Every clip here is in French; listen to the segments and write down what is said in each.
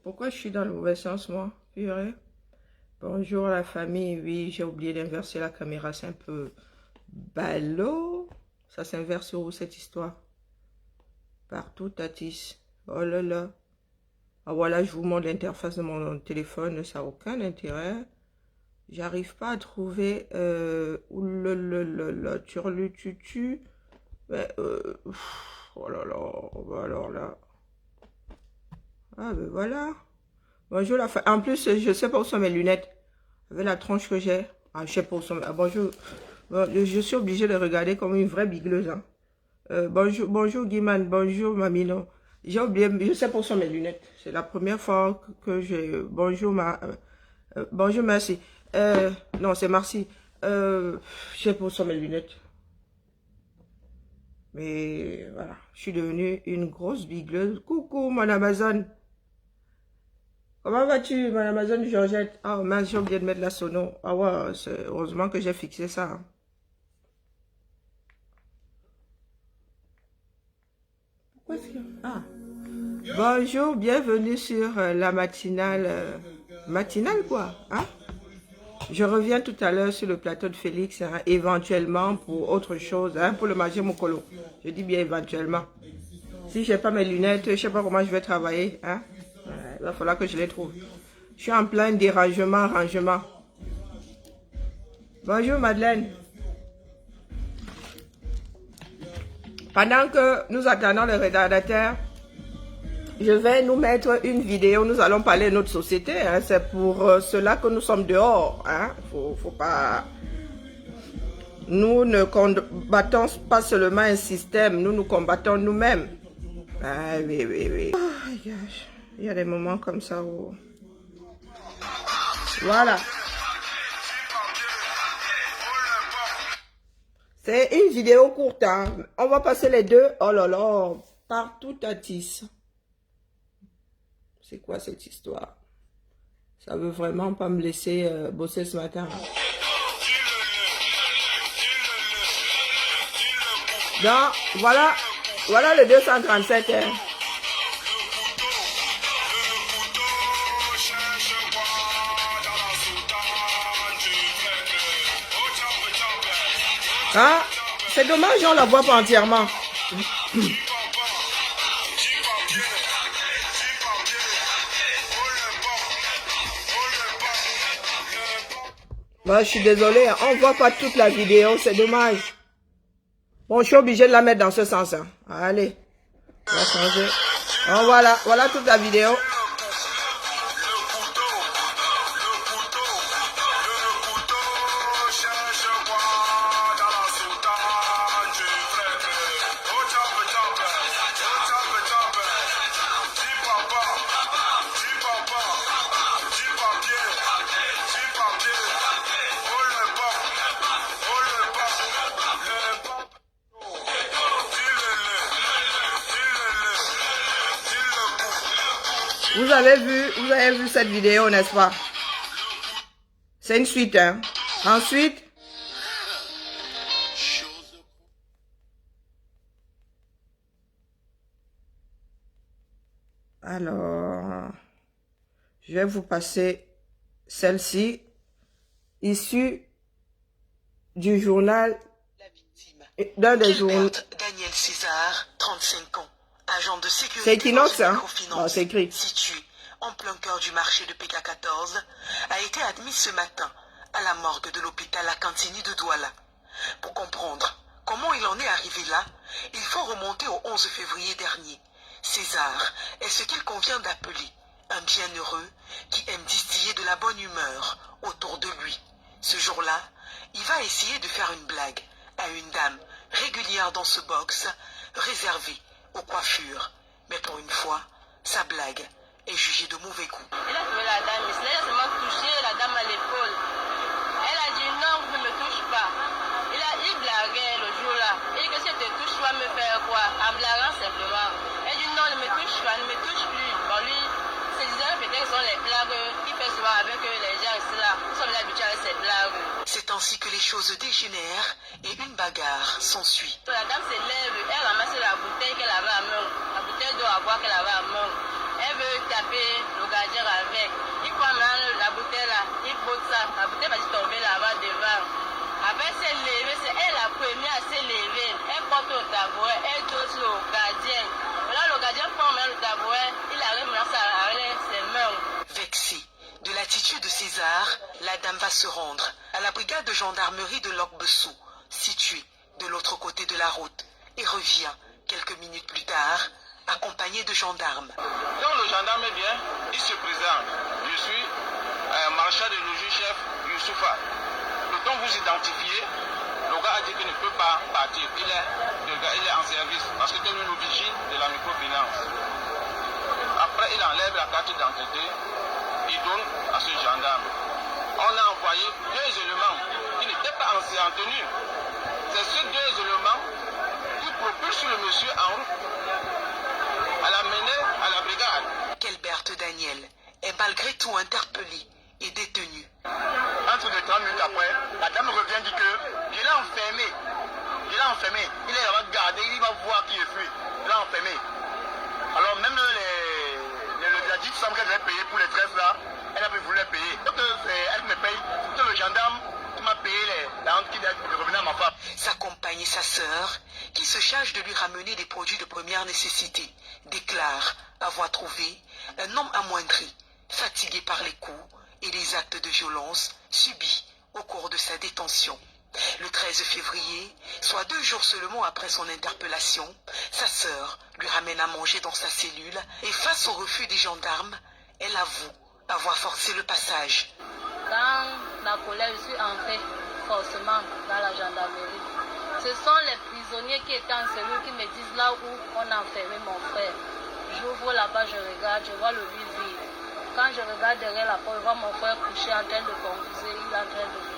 Pourquoi je suis dans le mauvais sens, moi? Purée. Bonjour la famille. Oui, j'ai oublié d'inverser la caméra. C'est un peu ballot. Ça s'inverse où cette histoire? Partout, Tatis. Oh là là. Ah voilà, je vous montre l'interface de mon téléphone. Ça n'a aucun intérêt. J'arrive pas à trouver... Oulala, turlututu. Mais, oh là là. Bah alors là. Ah ben voilà. Bonjour la famille. En plus, je sais pas où sont mes lunettes. Avec la tronche que j'ai. Ah, je sais pas où sont. Ah, bonjour. Bon, je suis obligée de regarder comme une vraie bigleuse. Hein. Bonjour, bonjour Guiman. Bonjour Mamino. J'ai oublié. Je sais pas où sont mes lunettes. C'est la première fois que j'ai. Bonjour bonjour merci. Non, c'est merci. Je sais pas où sont mes lunettes. Mais voilà. Je suis devenue une grosse bigleuse. Coucou mon Amazon. Comment vas-tu, madame Amazon Georgette? Ah, mince, j'ai oublié de mettre la sono. Ah ouais, heureusement que j'ai fixé ça. Hein. Pourquoi est-ce que... Ah. Bonjour, bienvenue sur la matinale. Matinale quoi? Hein? Je reviens tout à l'heure sur le plateau de Félix, hein, éventuellement pour autre chose, hein, pour le manger Mokolo. Je dis bien éventuellement. Si je n'ai pas mes lunettes, je ne sais pas comment je vais travailler. Hein? Il va falloir que je les trouve. Je suis en plein dérangement, rangement. Bonjour Madeleine. Pendant que nous attendons le rédacteur, je vais nous mettre une vidéo. Nous allons parler de notre société. Hein. C'est pour cela que nous sommes dehors. Hein. Faut pas... Nous ne combattons pas seulement un système, nous nous combattons nous-mêmes. Ah oui, oui, oui. Oh, il y a des moments comme ça où... Voilà. C'est une vidéo courte. Hein. On va passer les deux. Oh là là. Partout à Tis. C'est quoi cette histoire? Ça veut vraiment pas me laisser bosser ce matin. Donc, voilà le 237. Hein. Hein? C'est dommage, on la voit pas entièrement. Bah, je suis désolée, on voit pas toute la vidéo, c'est dommage. Bon, je suis obligée de la mettre dans ce sens. Hein. Allez, on va changer. Oh, voilà toute la vidéo. Vous avez vu cette vidéo, n'est-ce pas? C'est une suite, hein. Ensuite, alors, je vais vous passer celle-ci, issue du journal d'un des journaux. Daniel César, 35 ans, agent de sécurité. C'est Equinox, hein? Oh, c'est écrit. Situé en plein cœur du marché de PK14, a été admis ce matin à la morgue de l'hôpital à Cantini de Douala. Pour comprendre comment il en est arrivé là, il faut remonter au 11 février dernier. César est ce qu'il convient d'appeler un bienheureux qui aime distiller de la bonne humeur autour de lui. Ce jour-là, il va essayer de faire une blague à une dame régulière dans ce box réservé aux coiffures. Mais pour une fois, sa blague est jugée de mauvais goût. Il a trouvé la dame, il a seulement touché la dame à l'épaule. Elle a dit non, vous ne me touchez pas. Il blaguait le jour-là. Il dit que si elle te touche, tu vas me faire quoi? En blaguant simplement. Elle dit non, ne me touche pas, ne me touche plus. Bon, lui, se disait peut-être que ce sont les blagues qu'il fait souvent avec les gens ici là. Nous sommes habitués à ces blagues. C'est ainsi que les choses dégénèrent et une bagarre s'ensuit. La dame se lève, elle ramasse la bouteille qu'elle avait à main, la bouteille d'eau à boire qu'elle avait à main. Elle veut taper le gardien avec. Il prend maintenant la bouteille là, il botte ça. La bouteille va tomber là-bas devant. Après s'est levée, c'est elle la première à se lever. Elle porte le tabouret, elle dose le gardien. Là, le gardien prend le tabouret, il arrive maintenant à arrêter ses mains. Vexée de l'attitude de César, la dame va se rendre à la brigade de gendarmerie de Lok-Bessou, située de l'autre côté de la route, et revient quelques minutes plus tard, accompagnée de gendarmes. Quand le gendarme vient, il se présente. Je suis marchand de logis-chef Youssoufa. Peut-on vous identifier? Le gars a dit qu'il ne peut pas partir. Il est en service parce que c'est une vigie de la microfinance. Après, il enlève la carte d'identité. Il donne à ce gendarme. On a envoyé 2 éléments qui n'étaient pas en tenue. C'est ces 2 éléments qui propulsent le monsieur en route à l'amener à la brigade. Qu'Alberte Daniel est malgré tout interpellé et détenu. Entre les 30 minutes après, la dame revient dit que je l'ai enfermé. Je l'ai enfermé. Il est là-bas gardé, il va voir qui est fui. Je l'ai enfermé. Alors même la dite somme qu'elle devait payer pour les trèfles là, elle n'a pas voulu les payer. Donc elle me paye. C'est le gendarme qui m'a payé la honte qui revenait à ma femme. Sa compagne et sa sœur, qui se chargent de lui ramener des produits de première nécessité, déclarent avoir trouvé un homme amoindri, fatigué par les coups et les actes de violence subis au cours de sa détention. Le 13 février, soit 2 jours seulement après son interpellation, sa sœur lui ramène à manger dans sa cellule et face au refus des gendarmes, elle avoue avoir forcé le passage. Dans la colère, je suis entrée forcément dans la gendarmerie. Ce sont les prisonniers qui étaient en cellule qui me disent là où on a enfermé mon frère. J'ouvre là-bas, je regarde, je vois le lit vide. Quand je regarde derrière la porte, je vois mon frère couché en train de confuser, il est en train de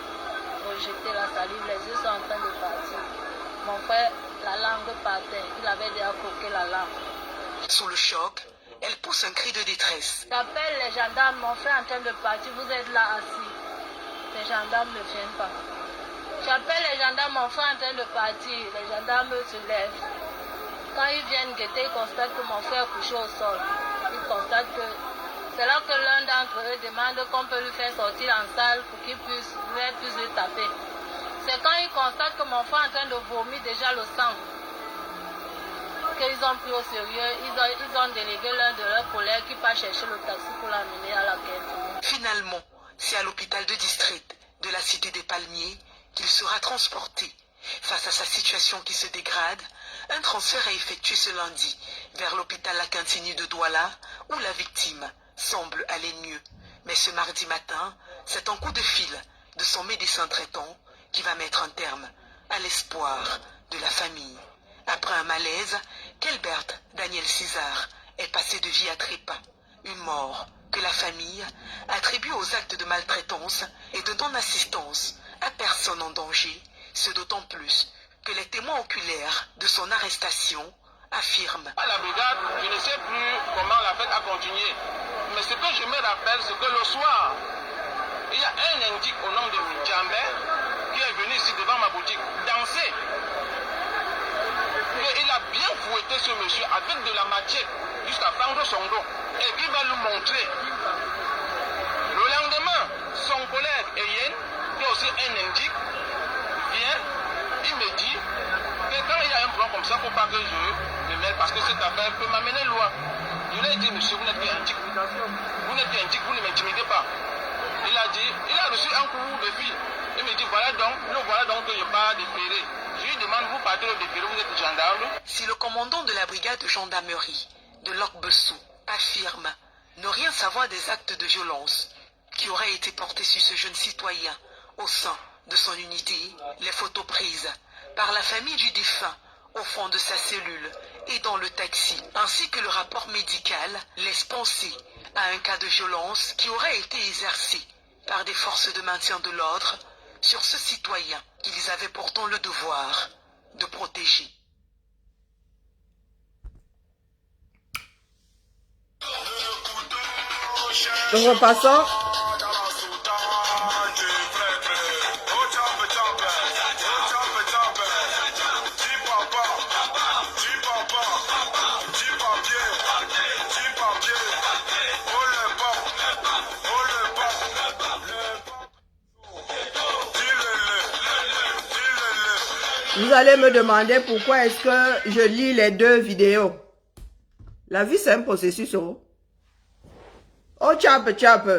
rejeter la salive, les yeux sont en train de partir. Mon frère, la langue partait, il avait déjà croqué la langue. Sous le choc, elle pousse un cri de détresse. J'appelle les gendarmes, mon frère est en train de partir, vous êtes là assis. Les gendarmes ne viennent pas. J'appelle les gendarmes, mon frère est en train de partir, les gendarmes se lèvent. Quand ils viennent guetter, ils constatent que mon frère est couché au sol. Ils constatent que c'est là que l'un d'entre eux demande qu'on peut lui faire sortir en salle pour qu'il puisse le taper. C'est quand ils constatent que mon frère est en train de vomir déjà le sang qu'ils ont pris au sérieux. Ils ont délégué l'un de leurs collègues qui part chercher le taxi pour l'amener à la quête. Finalement, c'est à l'hôpital de district de la cité des Palmiers qu'il sera transporté. Face à sa situation qui se dégrade, un transfert est effectué ce lundi vers l'hôpital La Quintini de Douala où la victime semble aller mieux. Mais ce mardi matin, c'est un coup de fil de son médecin traitant qui va mettre un terme à l'espoir de la famille. Après un malaise, qu'Alberte Daniel César est passé de vie à trépas. Une mort que la famille attribue aux actes de maltraitance et de non-assistance à personne en danger, ce d'autant plus que les témoins oculaires de son arrestation affirment. À la brigade, je ne sais plus comment la fête a continué. Mais ce que je me rappelle, c'est que le soir, il y a un indique au nom de Djambé qui est venu ici devant ma boutique danser. Et il a bien fouetté ce monsieur avec de la matière jusqu'à prendre son dos. Et qui va lui montrer. Le lendemain, son collègue Eyen, qui est aussi un indique, vient, il me dit que quand il y a un plan comme ça, il ne faut pas que je me mêle parce que cette affaire peut m'amener loin. Je lui ai dit, monsieur, vous n'êtes qu'un indique. Vous n'êtes qu'un indique, vous ne m'intimidez pas. Il a dit, il a reçu un coup de fil. Il me dit, voilà donc que je pars déférer. Je lui demande, vous partez au déféré, vous êtes gendarme. Si le commandant de la brigade de gendarmerie de Lok-Bessou affirme ne rien savoir des actes de violence qui auraient été portés sur ce jeune citoyen au sein de son unité, les photos prises par la famille du défunt au fond de sa cellule et dans le taxi, ainsi que le rapport médical laisse penser à un cas de violence qui aurait été exercé par des forces de maintien de l'ordre sur ce citoyen qu'ils avaient pourtant le devoir de protéger. Donc repassons. Vous allez me demander pourquoi est-ce que je lis les deux vidéos. La vie, c'est un processus. Oh, tchap, tchap.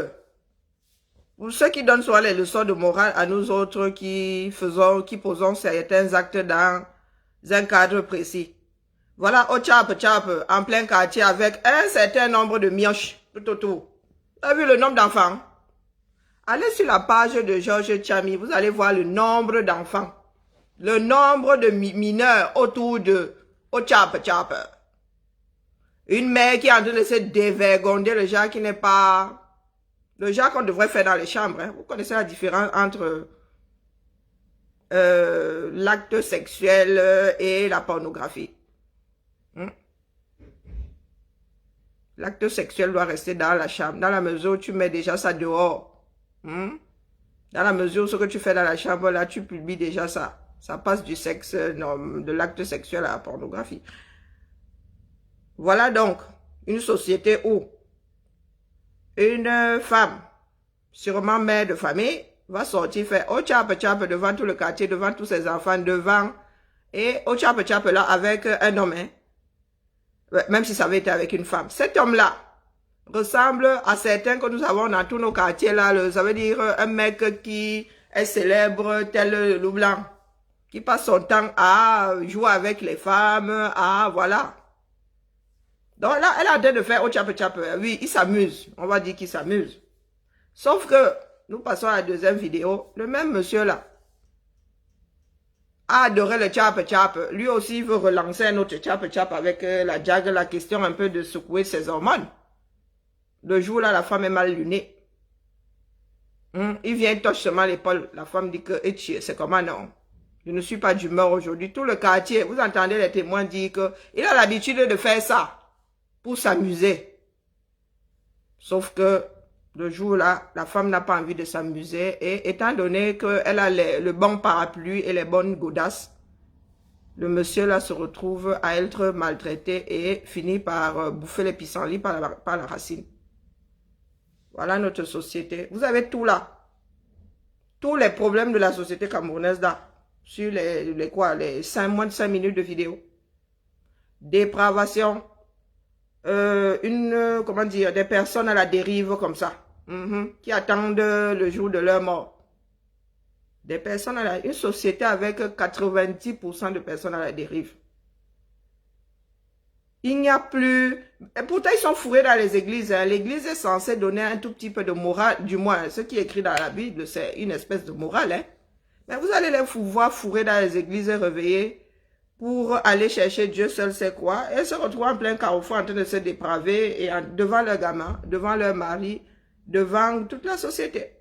Pour ceux qui donnent soit les leçons de morale à nous autres qui posons certains actes dans un cadre précis. Voilà, au tchap, tchap, en plein quartier avec un certain nombre de mioches tout autour. Vous avez vu le nombre d'enfants? Allez sur la page de Georges Chami, vous allez voir le nombre d'enfants. Le nombre de mineurs autour de au tchap, tchap. Une mère qui est en train de se dévergonder, le genre qui n'est pas... Le genre qu'on devrait faire dans les chambres. Hein. Vous connaissez la différence entre l'acte sexuel et la pornographie. L'acte sexuel doit rester dans la chambre. Dans la mesure où tu mets déjà ça dehors. Dans la mesure où ce que tu fais dans la chambre, là, tu publies déjà ça. Ça passe du sexe, non, de l'acte sexuel à la pornographie. Voilà donc une société où une femme, sûrement mère de famille, va sortir faire au tchap tchap devant tout le quartier, devant tous ses enfants, devant, et au tchap tchap là avec un homme, hein. Même si ça avait été avec une femme. Cet homme-là ressemble à certains que nous avons dans tous nos quartiers là, ça veut dire un mec qui est célèbre tel le loup blanc, qui passe son temps à jouer avec les femmes, voilà. Donc là, elle a l'air de faire au tchap tchap. Oui, il s'amuse. On va dire qu'il s'amuse. Sauf que, nous passons à la deuxième vidéo. Le même monsieur là a adoré le tchap tchap. Lui aussi veut relancer un autre tchap tchap avec la jag, la question un peu de secouer ses hormones. Le jour là, la femme est mal lunée. Il vient, il touche seulement l'épaule. La femme dit que, c'est comment non? Je ne suis pas d'humeur aujourd'hui. Tout le quartier, vous entendez les témoins dire que il a l'habitude de faire ça pour s'amuser. Sauf que le jour-là, la femme n'a pas envie de s'amuser et étant donné qu'elle a le bon parapluie et les bonnes godasses, le monsieur-là se retrouve à être maltraité et finit par bouffer les pissenlits par la racine. Voilà notre société. Vous avez tout là. Tous les problèmes de la société camerounaise là. Sur les moins de 5 minutes de vidéo. Dépravation. Comment dire, des personnes à la dérive comme ça. Qui attendent le jour de leur mort. Des personnes une société avec 90% de personnes à la dérive. Il n'y a plus... Et pourtant, ils sont fourrés dans les églises. Hein. L'église est censée donner un tout petit peu de morale. Du moins, ce qui est écrit dans la Bible, c'est une espèce de morale. Hein. Mais vous allez les voir fourrés dans les églises et réveillés pour aller chercher Dieu seul sait quoi. Et se retrouver en plein carrefour en train de se dépraver et devant leurs gamins, devant leur mari, devant toute la société.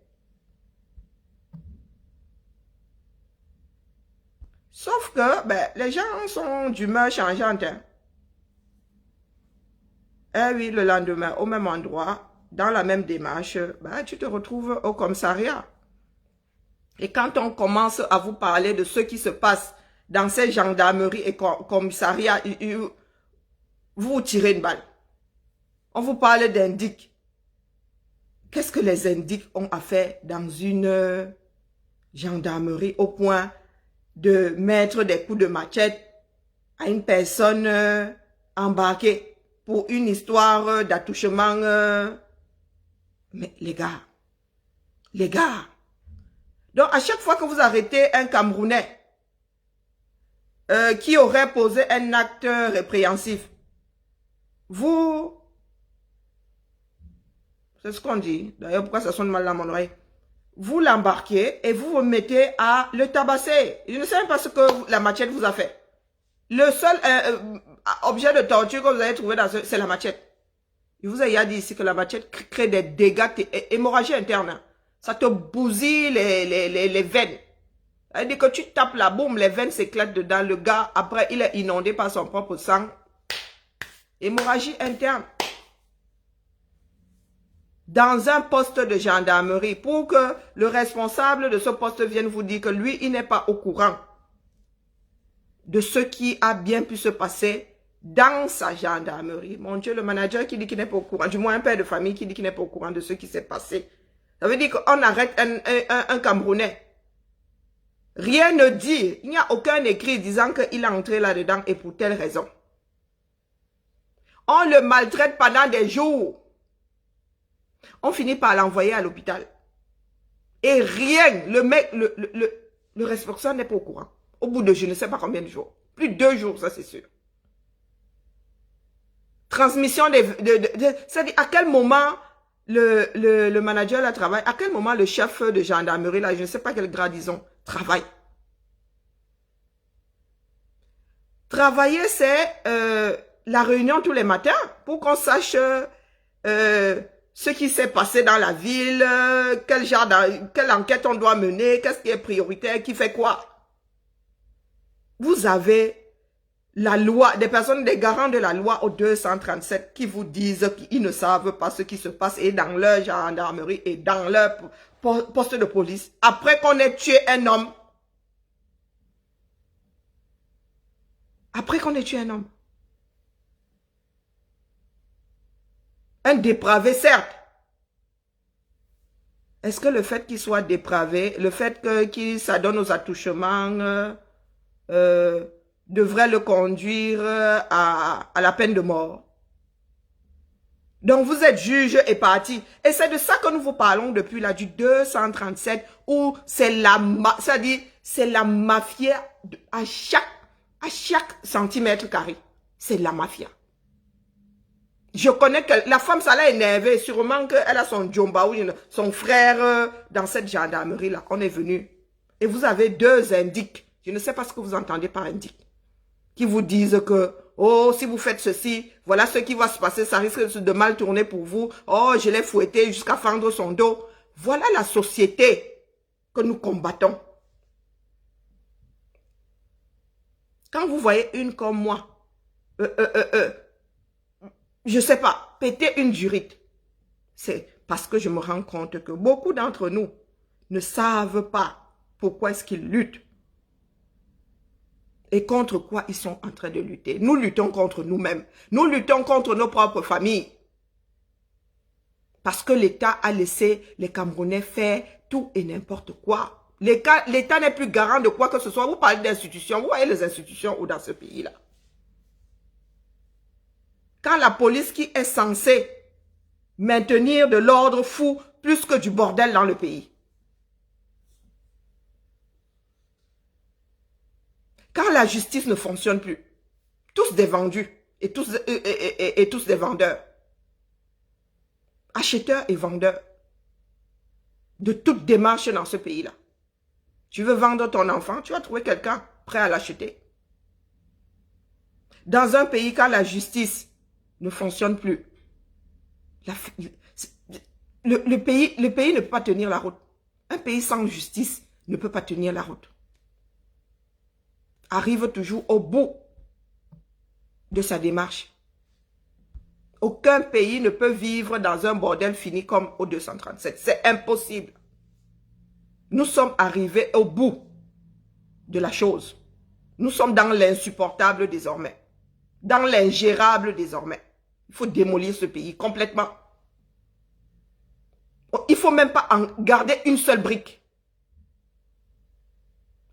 Sauf que les gens sont d'humeur changeante. Hein. Et oui, le lendemain, au même endroit, dans la même démarche, tu te retrouves au commissariat. Et quand on commence à vous parler de ce qui se passe dans ces gendarmeries et commissariats, vous vous tirez une balle. On vous parle d'indiques. Qu'est-ce que les indiques ont à faire dans une gendarmerie au point de mettre des coups de machette à une personne embarquée pour une histoire d'attouchement? Mais les gars, donc à chaque fois que vous arrêtez un Camerounais qui aurait posé un acte répréhensif, c'est ce qu'on dit, d'ailleurs pourquoi ça sonne mal dans mon oreille, vous l'embarquez et vous vous mettez à le tabasser. Je ne sais même pas ce que la machette vous a fait. Le seul objet de torture que vous avez trouvé dans c'est la machette. Je vous ai déjà dit ici que la machette crée des dégâts, hémorragie interne. Ça te bousille les veines. C'est-à-dire que tu tapes la boum, les veines s'éclatent dedans. Le gars, après, il est inondé par son propre sang. Hémorragie interne. Dans un poste de gendarmerie, pour que le responsable de ce poste vienne vous dire que lui, il n'est pas au courant de ce qui a bien pu se passer dans sa gendarmerie. Mon Dieu, le manager qui dit qu'il n'est pas au courant, du moins un père de famille qui dit qu'il n'est pas au courant de ce qui s'est passé. Ça veut dire qu'on arrête un Camerounais. Rien ne dit, il n'y a aucun écrit disant qu'il est entré là-dedans et pour telle raison. On le maltraite pendant des jours. On finit par l'envoyer à l'hôpital. Et rien, le responsable n'est pas au courant. Au bout de je ne sais pas combien de jours. Plus de 2 jours, ça c'est sûr. Transmission c'est-à-dire à quel moment le manager là travaille, à quel moment le chef de gendarmerie là, je ne sais pas quel grade ils ont, travaille. Travailler, c'est la réunion tous les matins pour qu'on sache ce qui s'est passé dans la ville, quelle enquête on doit mener, qu'est-ce qui est prioritaire, qui fait quoi. Vous avez la loi, des personnes, des garants de la loi au 237 qui vous disent qu'ils ne savent pas ce qui se passe et dans leur gendarmerie et dans leur poste de police. Après qu'on ait tué un homme. Après qu'on ait tué un homme. Un dépravé, certes. Est-ce que le fait qu'il soit dépravé, le fait qu'il s'adonne aux attouchements, devrait le conduire à la peine de mort? Donc vous êtes juge et parti. Et c'est de ça que nous vous parlons depuis là, du 237, où c'est la mafia à chaque centimètre carré. C'est la mafia. Je connais que la femme, ça l'a énervé. Sûrement qu'elle a son Djomba ou son frère dans cette gendarmerie-là. On est venu. Et vous avez 2 indiques. Je ne sais pas ce que vous entendez par indique. Qui vous disent que, oh, si vous faites ceci, voilà ce qui va se passer. Ça risque de mal tourner pour vous. Oh, je l'ai fouetté jusqu'à fendre son dos. Voilà la société que nous combattons. Quand vous voyez une comme moi, je sais pas, péter une durite, c'est parce que je me rends compte que beaucoup d'entre nous ne savent pas pourquoi est-ce qu'ils luttent et contre quoi ils sont en train de lutter. Nous luttons contre nous-mêmes. Nous luttons contre nos propres familles. Parce que l'État a laissé les Camerounais faire tout et n'importe quoi. L'État n'est plus garant de quoi que ce soit. Vous parlez d'institutions, vous voyez les institutions où dans ce pays-là. Quand la police qui est censée maintenir de l'ordre fout plus que du bordel dans le pays. Quand la justice ne fonctionne plus, tous des vendus et tous des vendeurs. Acheteurs et vendeurs de toute démarche dans ce pays-là. Tu veux vendre ton enfant, tu vas trouver quelqu'un prêt à l'acheter. Dans un pays, quand la justice ne fonctionne plus, le pays ne peut pas tenir la route. Un pays sans justice ne peut pas tenir la route. Arrive toujours au bout de sa démarche. Aucun pays ne peut vivre dans un bordel fini comme au 237. C'est impossible. Nous sommes arrivés au bout de la chose. Nous sommes dans l'insupportable désormais. Dans l'ingérable désormais. Il faut démolir ce pays complètement. Il ne faut même pas en garder une seule brique.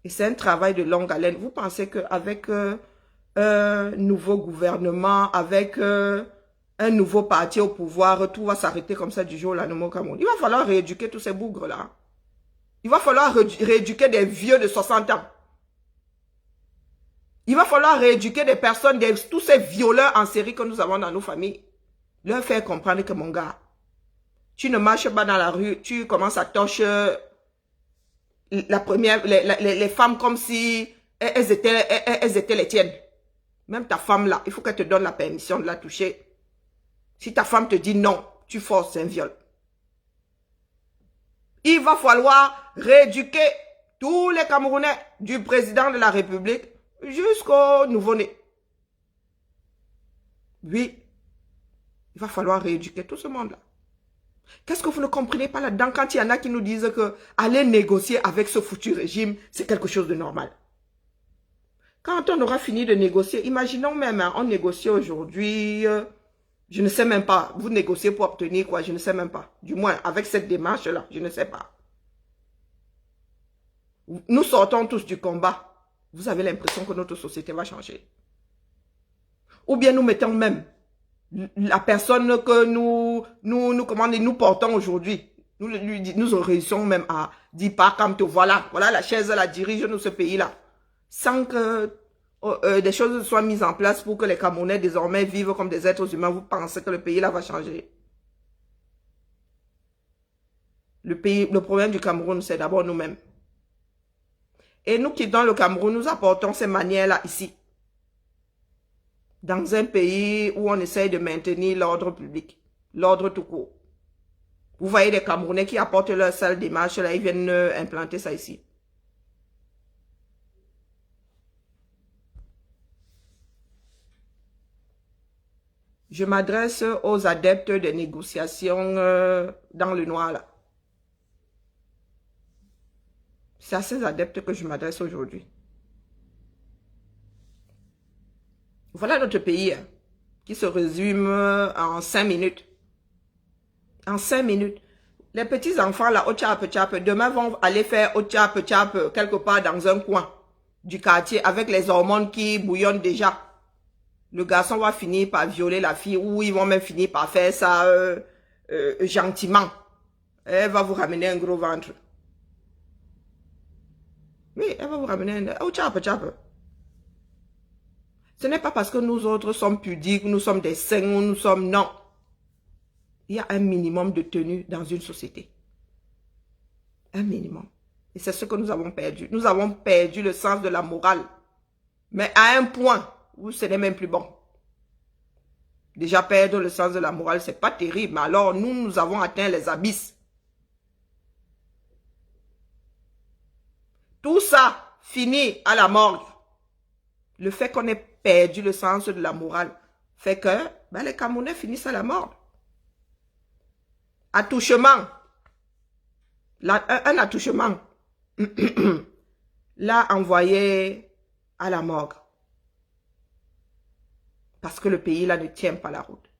Et c'est un travail de longue haleine. Vous pensez qu'avec un nouveau gouvernement, avec un nouveau parti au pouvoir, tout va s'arrêter comme ça du jour au lendemain au Cameroun? Il va falloir rééduquer tous ces bougres-là. Il va falloir rééduquer des vieux de 60 ans. Il va falloir rééduquer des personnes, tous ces violeurs en série que nous avons dans nos familles. Leur faire comprendre que mon gars, tu ne marches pas dans la rue, tu commences à torcher les femmes comme si elles étaient les tiennes. Même ta femme là, il faut qu'elle te donne la permission de la toucher. Si ta femme te dit non, tu forces un viol. Il va falloir rééduquer tous les Camerounais, du président de la République jusqu'au nouveau-né. Oui, il va falloir rééduquer tout ce monde-là. Qu'est-ce que vous ne comprenez pas là-dedans quand il y en a qui nous disent que aller négocier avec ce foutu régime, c'est quelque chose de normal? Quand on aura fini de négocier, imaginons même, hein, on négocie aujourd'hui, je ne sais même pas, vous négociez pour obtenir quoi, je ne sais même pas. Du moins, avec cette démarche-là, je ne sais pas. Nous sortons tous du combat. Vous avez l'impression que notre société va changer. Ou bien nous mettons même la personne que nous portons aujourd'hui. Nous réussissons même à dire pas comme te voilà la chaise, la dirige nous ce pays-là. Sans que des choses soient mises en place pour que les Camerounais désormais vivent comme des êtres humains. Vous pensez que le pays-là va changer? Le problème du Cameroun, c'est d'abord nous-mêmes. Et nous qui dans le Cameroun, nous apportons ces manières-là ici. Dans un pays où on essaye de maintenir l'ordre public, l'ordre tout court. Vous voyez des Camerounais qui apportent leur salle démarche, là, ils viennent implanter ça ici. Je m'adresse aux adeptes des négociations dans le noir, là. C'est à ces adeptes que je m'adresse aujourd'hui. Voilà notre pays hein, qui se résume en 5 minutes. En 5 minutes. Les petits enfants là, au tchap, demain vont aller faire au tchap, quelque part dans un coin du quartier avec les hormones qui bouillonnent déjà. Le garçon va finir par violer la fille ou ils vont même finir par faire ça gentiment. Elle va vous ramener un gros ventre. Oui, elle va vous ramener un... Oh, tchap. Ce n'est pas parce que nous autres sommes pudiques, nous sommes des saints, nous sommes... Non. Il y a un minimum de tenue dans une société. Un minimum. Et c'est ce que nous avons perdu. Nous avons perdu le sens de la morale. Mais à un point où ce n'est même plus bon. Déjà perdre le sens de la morale, c'est pas terrible. Mais alors, nous avons atteint les abysses. Tout ça finit à la mort. Le fait qu'on ait perdu le sens de la morale fait que les Camerounais finissent à la mort. Attouchement. Un attouchement l'a envoyé à la morgue. Parce que le pays là ne tient pas la route.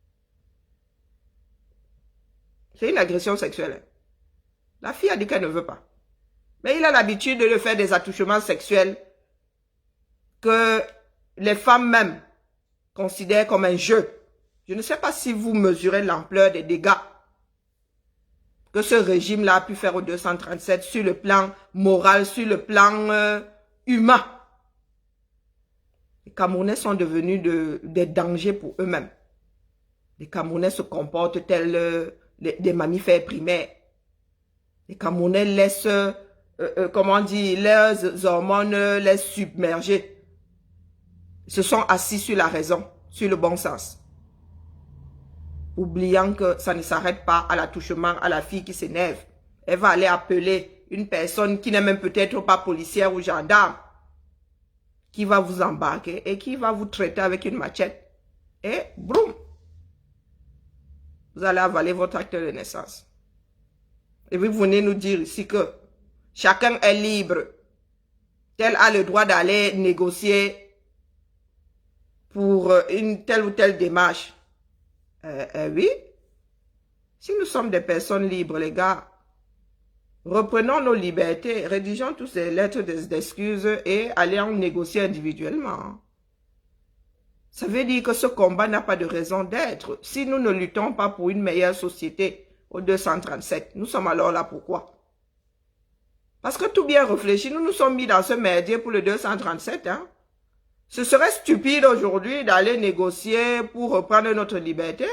C'est une agression sexuelle. La fille a dit qu'elle ne veut pas. Mais il a l'habitude de faire des attouchements sexuels que les femmes même considèrent comme un jeu. Je ne sais pas si vous mesurez l'ampleur des dégâts que ce régime-là a pu faire au 237 sur le plan moral, sur le plan humain. Les Camerounais sont devenus des dangers pour eux-mêmes. Les Camerounais se comportent tels des mammifères primaires. Les Camerounais laissent... comment dire, leurs hormones les submerger. Ils se sont assis sur la raison, sur le bon sens. Oubliant que ça ne s'arrête pas à l'attouchement à la fille qui s'énerve. Elle va aller appeler une personne qui n'est même peut-être pas policière ou gendarme, qui va vous embarquer et qui va vous traiter avec une machette. Et boum, vous allez avaler votre acte de naissance. Et vous venez nous dire ici que chacun est libre. Tel a le droit d'aller négocier pour une telle ou telle démarche. Oui. Si nous sommes des personnes libres, les gars, reprenons nos libertés, rédigeons tous ces lettres d'excuses et allons négocier individuellement. Ça veut dire que ce combat n'a pas de raison d'être. Si nous ne luttons pas pour une meilleure société au 237, nous sommes alors là pourquoi? Parce que tout bien réfléchi, nous nous sommes mis dans ce merdier pour le 237. Hein? Ce serait stupide aujourd'hui d'aller négocier pour reprendre notre liberté.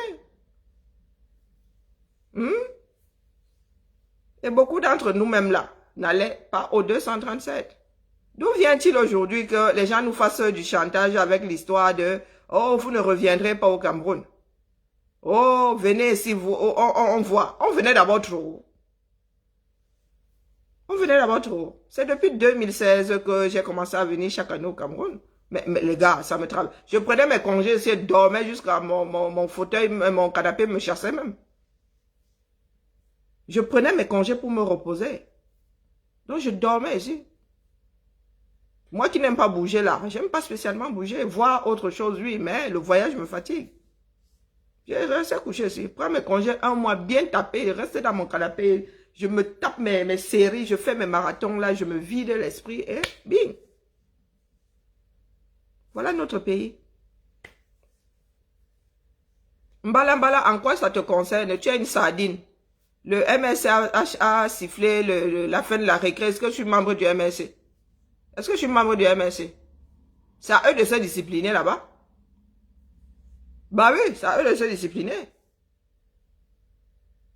Et beaucoup d'entre nous-mêmes là n'allaient pas au 237. D'où vient-il aujourd'hui que les gens nous fassent du chantage avec l'histoire de « Oh, vous ne reviendrez pas au Cameroun. Oh, venez ici, vous, on voit. » On venait d'abord trop. On venait d'abord trop. C'est depuis 2016 que j'ai commencé à venir chaque année au Cameroun. Mais les gars, ça me travaille. Je prenais mes congés, je dormais jusqu'à mon fauteuil, mon canapé me chassait même. Je prenais mes congés pour me reposer. Donc je dormais ici. Moi qui n'aime pas bouger là, j'aime pas spécialement bouger. Voir autre chose, oui, mais le voyage me fatigue. Je restais couché ici. Prends mes congés 1 mois bien tapé, rester dans mon canapé, je me tape mes séries, je fais mes marathons là, je me vide l'esprit et bing. Voilà notre pays. Mbala Mbala, en quoi ça te concerne? Tu as une sardine. Le MSC a sifflé la fin de la récré. Est-ce que je suis membre du MSC? Est-ce que je suis membre du MSC? C'est à eux de se discipliner là-bas. Bah oui, c'est à eux de se discipliner.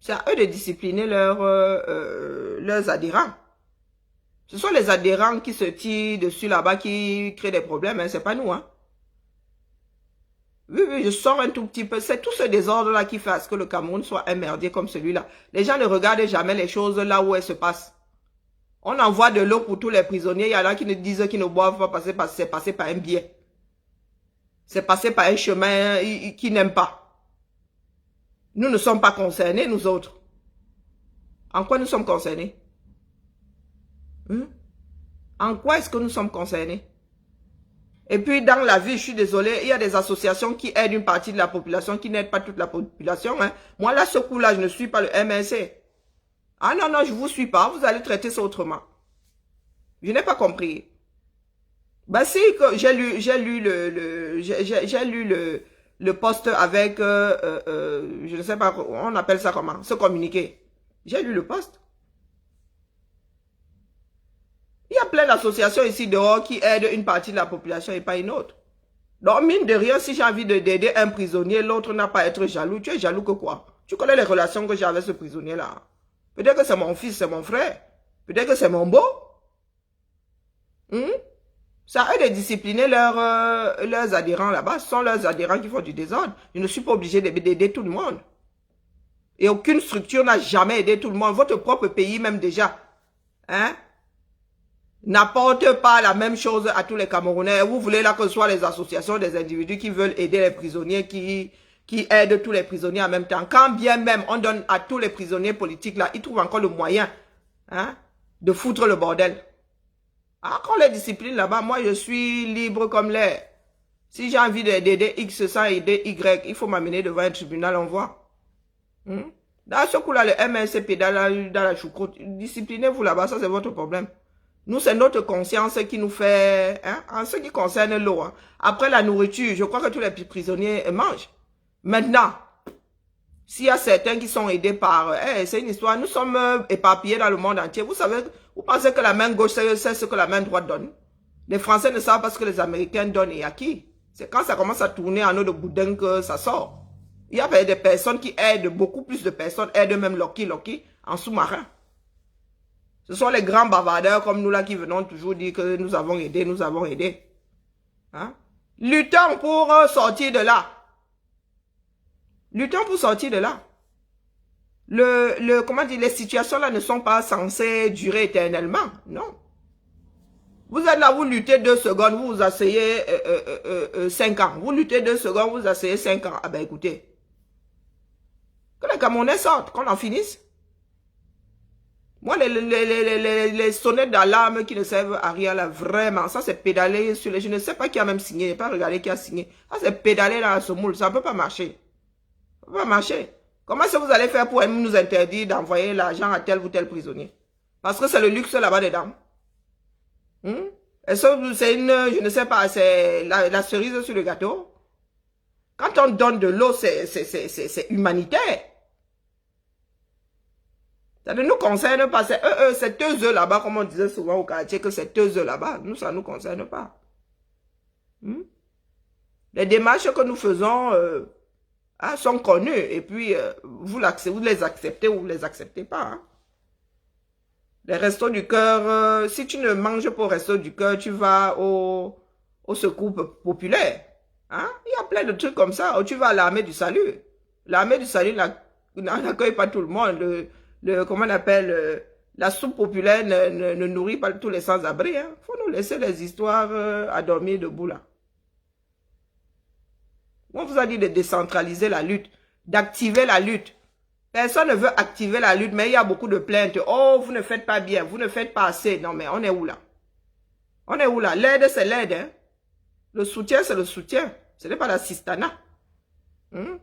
C'est à eux de discipliner leurs adhérents. Ce sont les adhérents qui se tirent dessus là-bas, qui créent des problèmes, hein, c'est pas nous, hein. Oui, je sors un tout petit peu. C'est tout ce désordre-là qui fait à ce que le Cameroun soit un merdier comme celui-là. Les gens ne regardent jamais les choses là où elles se passent. On envoie de l'eau pour tous les prisonniers. Il y en a qui ne disent qu'ils ne boivent pas parce que c'est passé par un biais. C'est passé par un chemin qu'ils n'aiment pas. Nous ne sommes pas concernés, nous autres. En quoi nous sommes concernés? En quoi est-ce que nous sommes concernés? Et puis, dans la vie, je suis désolé, il y a des associations qui aident une partie de la population, qui n'aident pas toute la population. Hein. Moi, là, ce coup-là, je ne suis pas le MSC. Ah non, non, je ne vous suis pas. Vous allez traiter ça autrement. Je n'ai pas compris. Bah si, j'ai lu le post avec, je ne sais pas, on appelle ça comment, ce communiqué. J'ai lu le post. Il y a plein d'associations ici dehors qui aident une partie de la population et pas une autre. Donc, mine de rien, si j'ai envie d'aider un prisonnier, l'autre n'a pas à être jaloux. Tu es jaloux que quoi? Tu connais les relations que j'ai avec ce prisonnier-là. Peut-être que c'est mon fils, c'est mon frère. Peut-être que c'est mon beau. Ça aide à discipliner leurs adhérents là-bas. Ce sont leurs adhérents qui font du désordre. Je ne suis pas obligé d'aider tout le monde. Et aucune structure n'a jamais aidé tout le monde. Votre propre pays même déjà. Hein? N'apporte pas la même chose à tous les Camerounais. Vous voulez là que ce soit les associations des individus qui veulent aider les prisonniers, qui aident tous les prisonniers en même temps. Quand bien même on donne à tous les prisonniers politiques là, ils trouvent encore le moyen de foutre le bordel. Ah, quand les disciplines là-bas, moi je suis libre comme l'air. Si j'ai envie d'aider X sans aider Y, il faut m'amener devant un tribunal, on voit. Dans ce coup-là, le MSC pédale dans la choucroute. Disciplinez-vous là-bas, ça c'est votre problème. Nous, c'est notre conscience qui nous fait, en ce qui concerne l'eau. Hein. Après la nourriture, je crois que tous les prisonniers mangent. Maintenant, s'il y a certains qui sont aidés par, c'est une histoire, nous sommes éparpillés dans le monde entier. Vous savez, vous pensez que la main gauche, c'est ce que la main droite donne. Les Français ne savent pas ce que les Américains donnent et à qui. C'est quand ça commence à tourner en eau de boudin que ça sort. Il y a des personnes qui aident, beaucoup plus de personnes aident même Loki en sous-marin. Ce sont les grands bavardeurs comme nous là qui venons toujours dire que nous avons aidé, nous avons aidé. Hein? Luttons pour sortir de là. Luttons pour sortir de là. Comment dire, les situations là ne sont pas censées durer éternellement. Non. Vous êtes là, vous luttez 2 secondes, vous vous asseyez 5 ans. Vous luttez 2 secondes, vous asseyez 5 ans. Ah ben écoutez. Que les Camerounais sortent, qu'on en finisse. Moi, les sonnettes d'alarme qui ne servent à rien là, vraiment, ça c'est pédaler sur les... Je ne sais pas qui a même signé, je n'ai pas regardé qui a signé. Ça c'est pédaler dans la semoule, ça ne peut pas marcher. Ça ne peut pas marcher. Comment est-ce que vous allez faire pour nous interdire d'envoyer l'argent à tel ou tel prisonnier? Parce que c'est le luxe là-bas dedans. Est-ce que c'est une... Je ne sais pas, c'est la cerise sur le gâteau? Quand on donne de l'eau, c'est humanitaire. Ça ne nous concerne pas. C'est eux là-bas, comme on disait souvent au quartier, que c'est eux là-bas. Nous, ça ne nous concerne pas. Les démarches que nous faisons sont connues. Et puis, vous les acceptez ou vous les acceptez pas. Hein. Les restos du cœur, si tu ne manges pas au resto du cœur, tu vas au secours populaire. Hein? Il y a plein de trucs comme ça. Ou tu vas à l'armée du salut. L'armée du salut n'accueille pas tout le monde. Comment on appelle, la soupe populaire ne nourrit pas tous les sans-abri. Hein. Faut nous laisser les histoires à dormir debout là. On vous a dit de décentraliser la lutte, d'activer la lutte. Personne ne veut activer la lutte, mais il y a beaucoup de plaintes. Oh, vous ne faites pas bien, vous ne faites pas assez. Non, mais on est où là? On est où là? L'aide, c'est l'aide. Hein? Le soutien, c'est le soutien. Ce n'est pas l'assistanat. Donc,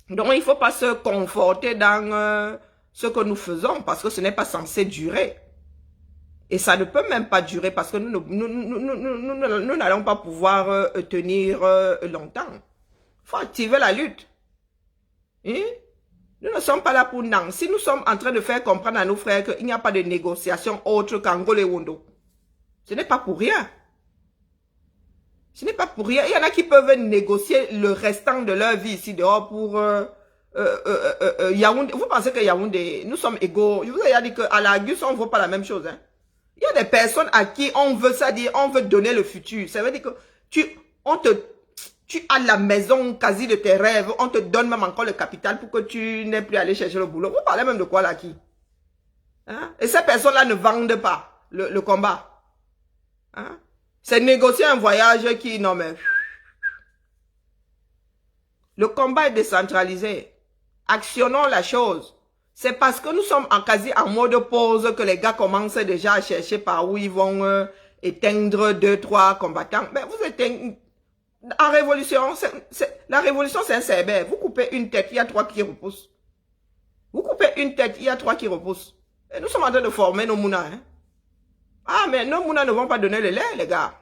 il ne faut pas se conforter dans... ce que nous faisons parce que ce n'est pas censé durer. Et ça ne peut même pas durer parce que nous n'allons pas pouvoir tenir longtemps. Il faut activer la lutte. Hein? Nous ne sommes pas là pour non. Si nous sommes en train de faire comprendre à nos frères qu'il n'y a pas de négociation autre qu'Angola et Wondo, ce n'est pas pour rien. Ce n'est pas pour rien. Il y en a qui peuvent négocier le restant de leur vie ici dehors pour Yaoundé. Vous pensez que Yaoundé, nous sommes égaux. Je vous ai dit qu'à la Gus, on ne vaut pas la même chose. Hein? Il y a des personnes à qui on veut ça dire, on veut donner le futur. Ça veut dire que tu as la maison quasi de tes rêves, on te donne même encore le capital pour que tu n'aies plus à aller chercher le boulot. Vous parlez même de quoi là qui? Hein? Et ces personnes-là ne vendent pas le combat. Hein? C'est négocier un voyage qui... Non mais... Le combat est décentralisé. Actionnons la chose. C'est parce que nous sommes quasi en mode pause que les gars commencent déjà à chercher par où ils vont éteindre 2-3 combattants. Mais vous êtes en révolution. La révolution, c'est un cerbère. Vous coupez une tête, il y a 3 qui repoussent. Vous coupez une tête, il y a 3 qui repoussent. Et nous sommes en train de former nos mounas. Hein? Ah, mais nos mounas ne vont pas donner le lait, les gars.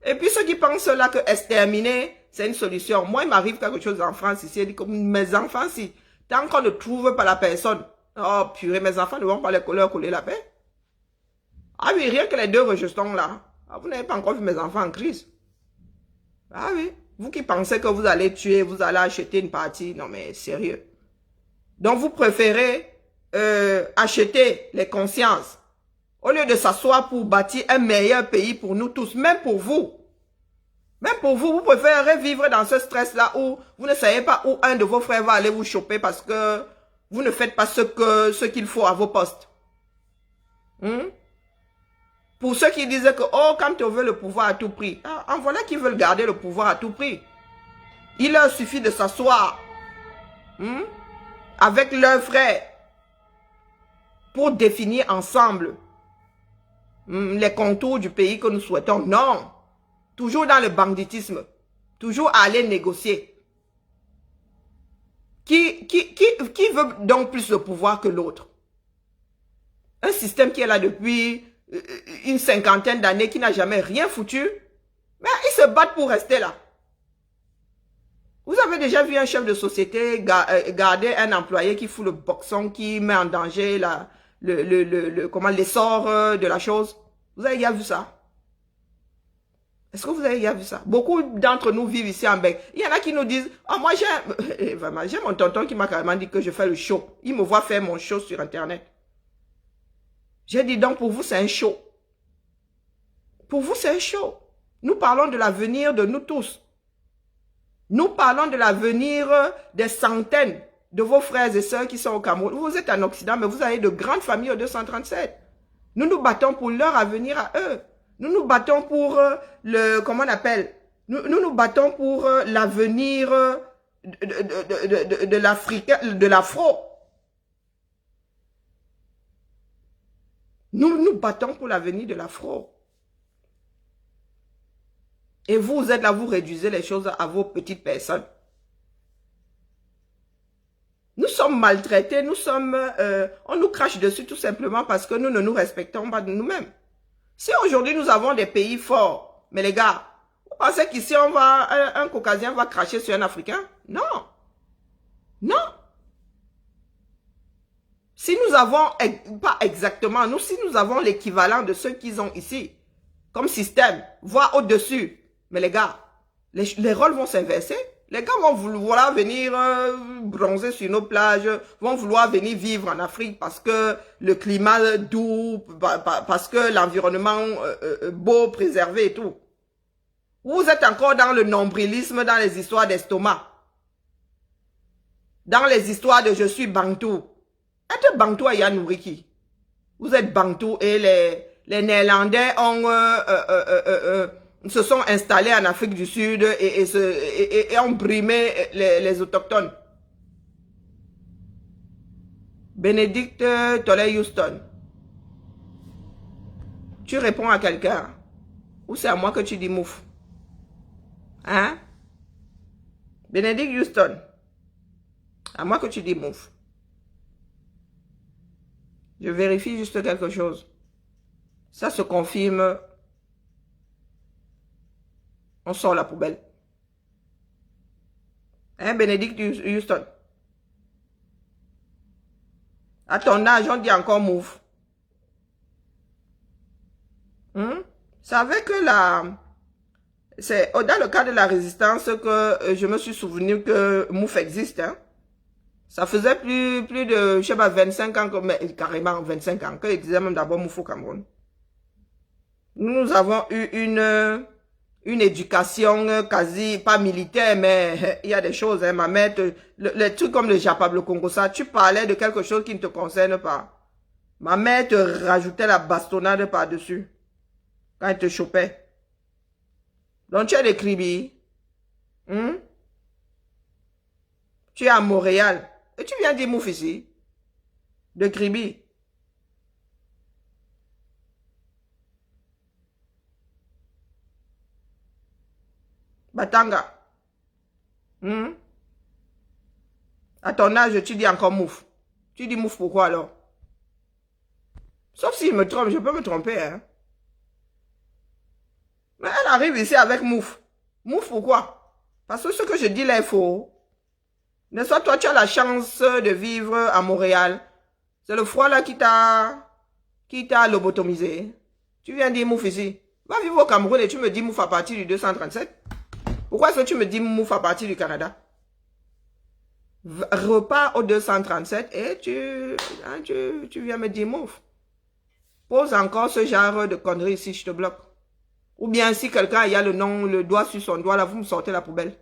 Et puis ceux qui pensent là que exterminer, c'est une solution. Moi, il m'arrive quelque chose en France ici. Il dit comme mes enfants, si. Tant qu'on ne trouve pas la personne. Oh, purée, mes enfants ne vont pas leur coller la paix. Ah oui, rien que les 2 rejetons là. Ah, vous n'avez pas encore vu mes enfants en crise. Ah oui. Vous qui pensez que vous allez tuer, vous allez acheter une partie. Non mais sérieux. Donc vous préférez acheter les consciences. Au lieu de s'asseoir pour bâtir un meilleur pays pour nous tous, même pour vous. Même pour vous, vous préférez vivre dans ce stress-là où vous ne savez pas où un de vos frères va aller vous choper parce que vous ne faites pas ce qu'il faut à vos postes. Pour ceux qui disaient que, oh, quand on veut le pouvoir à tout prix, en voilà qui veulent garder le pouvoir à tout prix. Il leur suffit de s'asseoir avec leurs frères pour définir ensemble les contours du pays que nous souhaitons. Non. Toujours dans le banditisme. Toujours à aller négocier. Qui veut donc plus de pouvoir que l'autre? Un système qui est là depuis une 50aine d'années, qui n'a jamais rien foutu. Mais ils se battent pour rester là. Vous avez déjà vu un chef de société garder un employé qui fout le boxon, qui met en danger l'essor de la chose? Vous avez déjà vu ça? Est-ce que vous avez déjà vu ça? Beaucoup d'entre nous vivent ici en Belgique. Il y en a qui nous disent, oh, moi j'ai mon tonton qui m'a carrément dit que je fais le show. Il me voit faire mon show sur Internet. J'ai dit donc pour vous c'est un show. Pour vous c'est un show. Nous parlons de l'avenir de nous tous. Nous parlons de l'avenir des centaines de vos frères et sœurs qui sont au Cameroun. Vous êtes en Occident, mais vous avez de grandes familles au 237. Nous nous battons pour leur avenir à eux. Nous nous battons pour comment on appelle? Nous nous battons pour l'avenir de l'Africain, de l'Afro. Nous nous battons pour l'avenir de l'Afro. Et vous êtes là, vous réduisez les choses à vos petites personnes. Nous sommes maltraités, on nous crache dessus tout simplement parce que nous ne nous respectons pas de nous-mêmes. Si aujourd'hui nous avons des pays forts, mais les gars, vous pensez qu'ici un Caucasien va cracher sur un Africain? Non. Non. Si nous avons, pas exactement, si nous avons l'équivalent de ceux qu'ils ont ici, comme système, voire au-dessus, mais les gars, les rôles vont s'inverser. Les gars vont vouloir venir bronzer sur nos plages, vont vouloir venir vivre en Afrique parce que le climat doux, parce que l'environnement beau, préservé et tout. Vous êtes encore dans le nombrilisme, dans les histoires d'estomac. Dans les histoires de je suis bantou. Être bantou à Yannouriki. Vous êtes bantou et les Néerlandais se sont installés en Afrique du Sud et ont brimé les autochtones. Bénédicte Tollet Houston. Tu réponds à quelqu'un. Ou c'est à moi que tu dis mouf? Hein? Bénédicte Houston. À moi que tu dis mouf. Je vérifie juste quelque chose. Ça se confirme. On sort la poubelle. Hein, Bénédicte Houston? À ton âge, on dit encore move. C'est avec c'est dans le cas de la résistance que je me suis souvenu que MOUF existe. Hein. Ça faisait plus de, je sais pas, 25 ans, mais carrément 25 ans, qu'il disait même d'abord MOUF au Cameroun. Nous avons eu une éducation quasi, pas militaire, mais il y a des choses, hein, ma mère, les trucs comme le Japab, le Congo, ça, tu parlais de quelque chose qui ne te concerne pas. Ma mère te rajoutait la bastonnade par-dessus, quand elle te chopait. Donc tu es de Kribi, tu es à Montréal, et tu viens dire Mouf ici, de Kribi. Batanga. À ton âge, tu dis encore Mouf. Tu dis Mouf pourquoi alors? Sauf s'il me trompe, je peux me tromper. Hein? Mais elle arrive ici avec Mouf. Mouf pourquoi? Parce que ce que je dis là est faux. N'est-ce pas, toi tu as la chance de vivre à Montréal. C'est le froid là qui t'a lobotomisé. Tu viens dire Mouf ici. Va vivre au Cameroun et tu me dis Mouf à partir du 237. Pourquoi est-ce que tu me dis Mouf à partir du Canada? Repars au 237 et tu viens me dire Mouf. Pose encore ce genre de conneries ici, je te bloque. Ou bien si quelqu'un a le nom, le doigt sur son doigt, là, vous me sortez la poubelle.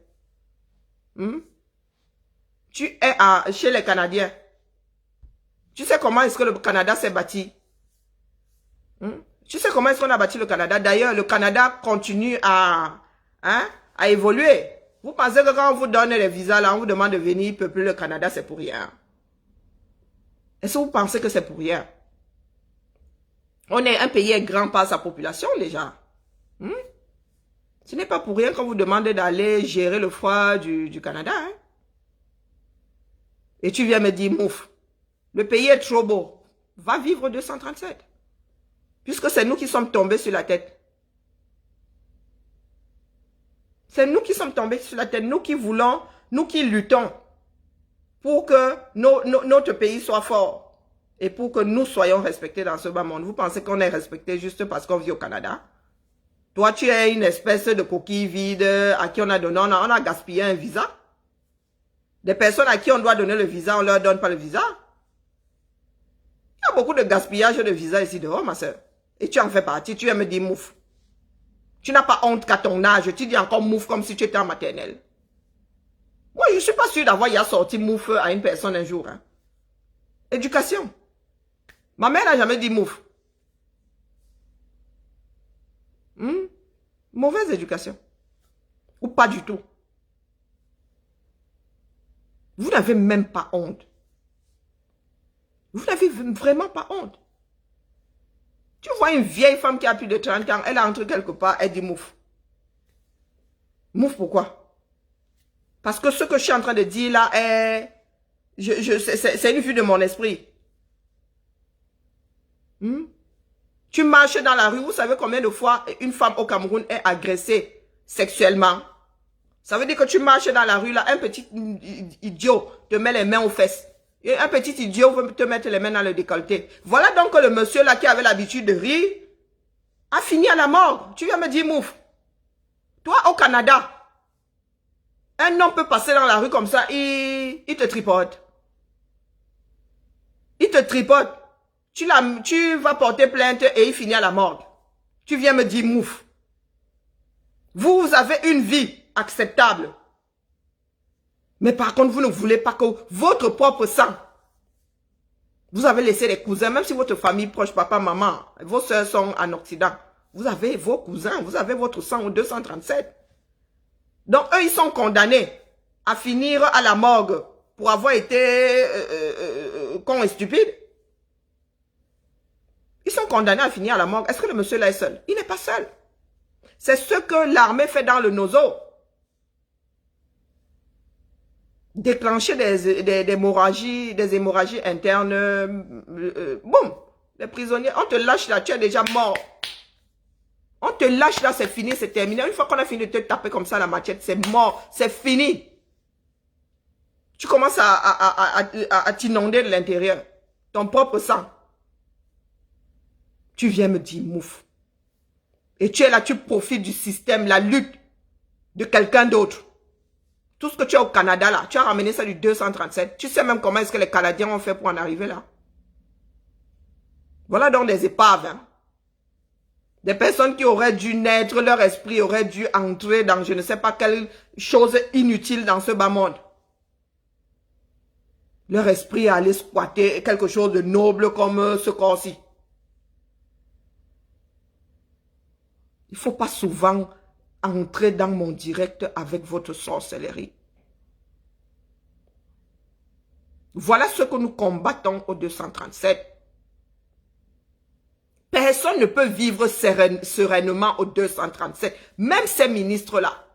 Tu es chez les Canadiens. Tu sais comment est-ce que le Canada s'est bâti? Tu sais comment est-ce qu'on a bâti le Canada? D'ailleurs, le Canada continue à évoluer. Vous pensez que quand on vous donne les visas, là, on vous demande de venir peupler le Canada, c'est pour rien. Est-ce que vous pensez que c'est pour rien? On est un pays grand par sa population, déjà. Ce n'est pas pour rien qu'on vous demande d'aller gérer le froid du Canada. Hein? Et tu viens me dire, Mouf, le pays est trop beau. Va vivre 237. Puisque c'est nous qui sommes tombés sur la tête. C'est nous qui sommes tombés sur la tête. Nous qui voulons, nous qui luttons pour que notre pays soit fort. Et pour que nous soyons respectés dans ce bas monde. Vous pensez qu'on est respecté juste parce qu'on vit au Canada? Toi, tu es une espèce de coquille vide à qui on a donné, on a gaspillé un visa. Des personnes à qui on doit donner le visa, on ne leur donne pas le visa. Il y a beaucoup de gaspillage de visa ici dehors, ma soeur. Et tu en fais partie, tu viens me dire Mouf. Tu n'as pas honte qu'à ton âge, tu dis encore Mouf comme si tu étais en maternelle. Moi, je ne suis pas sûr d'avoir sorti Mouf à une personne un jour. Hein. Éducation. Ma mère n'a jamais dit Mouf. Mauvaise éducation. Ou pas du tout. Vous n'avez même pas honte. Vous n'avez vraiment pas honte. Tu vois une vieille femme qui a plus de 30 ans, elle entre quelque part, elle dit Mouf. Mouf pourquoi? Parce que ce que je suis en train de dire là est... c'est une vue de mon esprit. Tu marches dans la rue, vous savez combien de fois une femme au Cameroun est agressée sexuellement? Ça veut dire que tu marches dans la rue, là, un petit idiot te met les mains aux fesses. Et un petit idiot veut te mettre les mains dans le décolleté. Voilà donc que le monsieur là qui avait l'habitude de rire a fini à la mort. Tu viens me dire, Mouf. Toi, au Canada, un homme peut passer dans la rue comme ça, il te tripote. Il te tripote. Tu vas porter plainte et il finit à la morgue. Tu viens me dire, Mouf. Vous avez une vie acceptable. Mais par contre, vous ne voulez pas que votre propre sang. Vous avez laissé les cousins, même si votre famille proche, papa, maman, vos soeurs sont en Occident. Vous avez vos cousins, vous avez votre sang au 237. Donc, eux, ils sont condamnés à finir à la morgue pour avoir été cons et stupides. Ils sont condamnés à finir à la morgue. Est-ce que le monsieur là est seul? Il n'est pas seul. C'est ce que l'armée fait dans le Nozo. déclencher des hémorragies internes. Boum, les prisonniers, on te lâche là, tu es déjà mort. On te lâche là, c'est fini, c'est terminé. Une fois qu'on a fini de te taper comme ça la machette, c'est mort, c'est fini. Tu commences à t'inonder de l'intérieur. Ton propre sang. Tu viens me dire mouf. Et tu es là, tu profites du système, la lutte de quelqu'un d'autre. Tout ce que tu as au Canada là, tu as ramené ça du 237. Tu sais même comment est-ce que les Canadiens ont fait pour en arriver là. Voilà donc des épaves. Hein. Des personnes qui auraient dû naître, leur esprit aurait dû entrer dans je ne sais pas quelle chose inutile dans ce bas monde. Leur esprit allait squatter quelque chose de noble comme ce corps-ci. Il ne faut pas souvent entrer dans mon direct avec votre sorcellerie. Voilà ce que nous combattons au 237. Personne ne peut vivre sereinement au 237. Même ces ministres-là.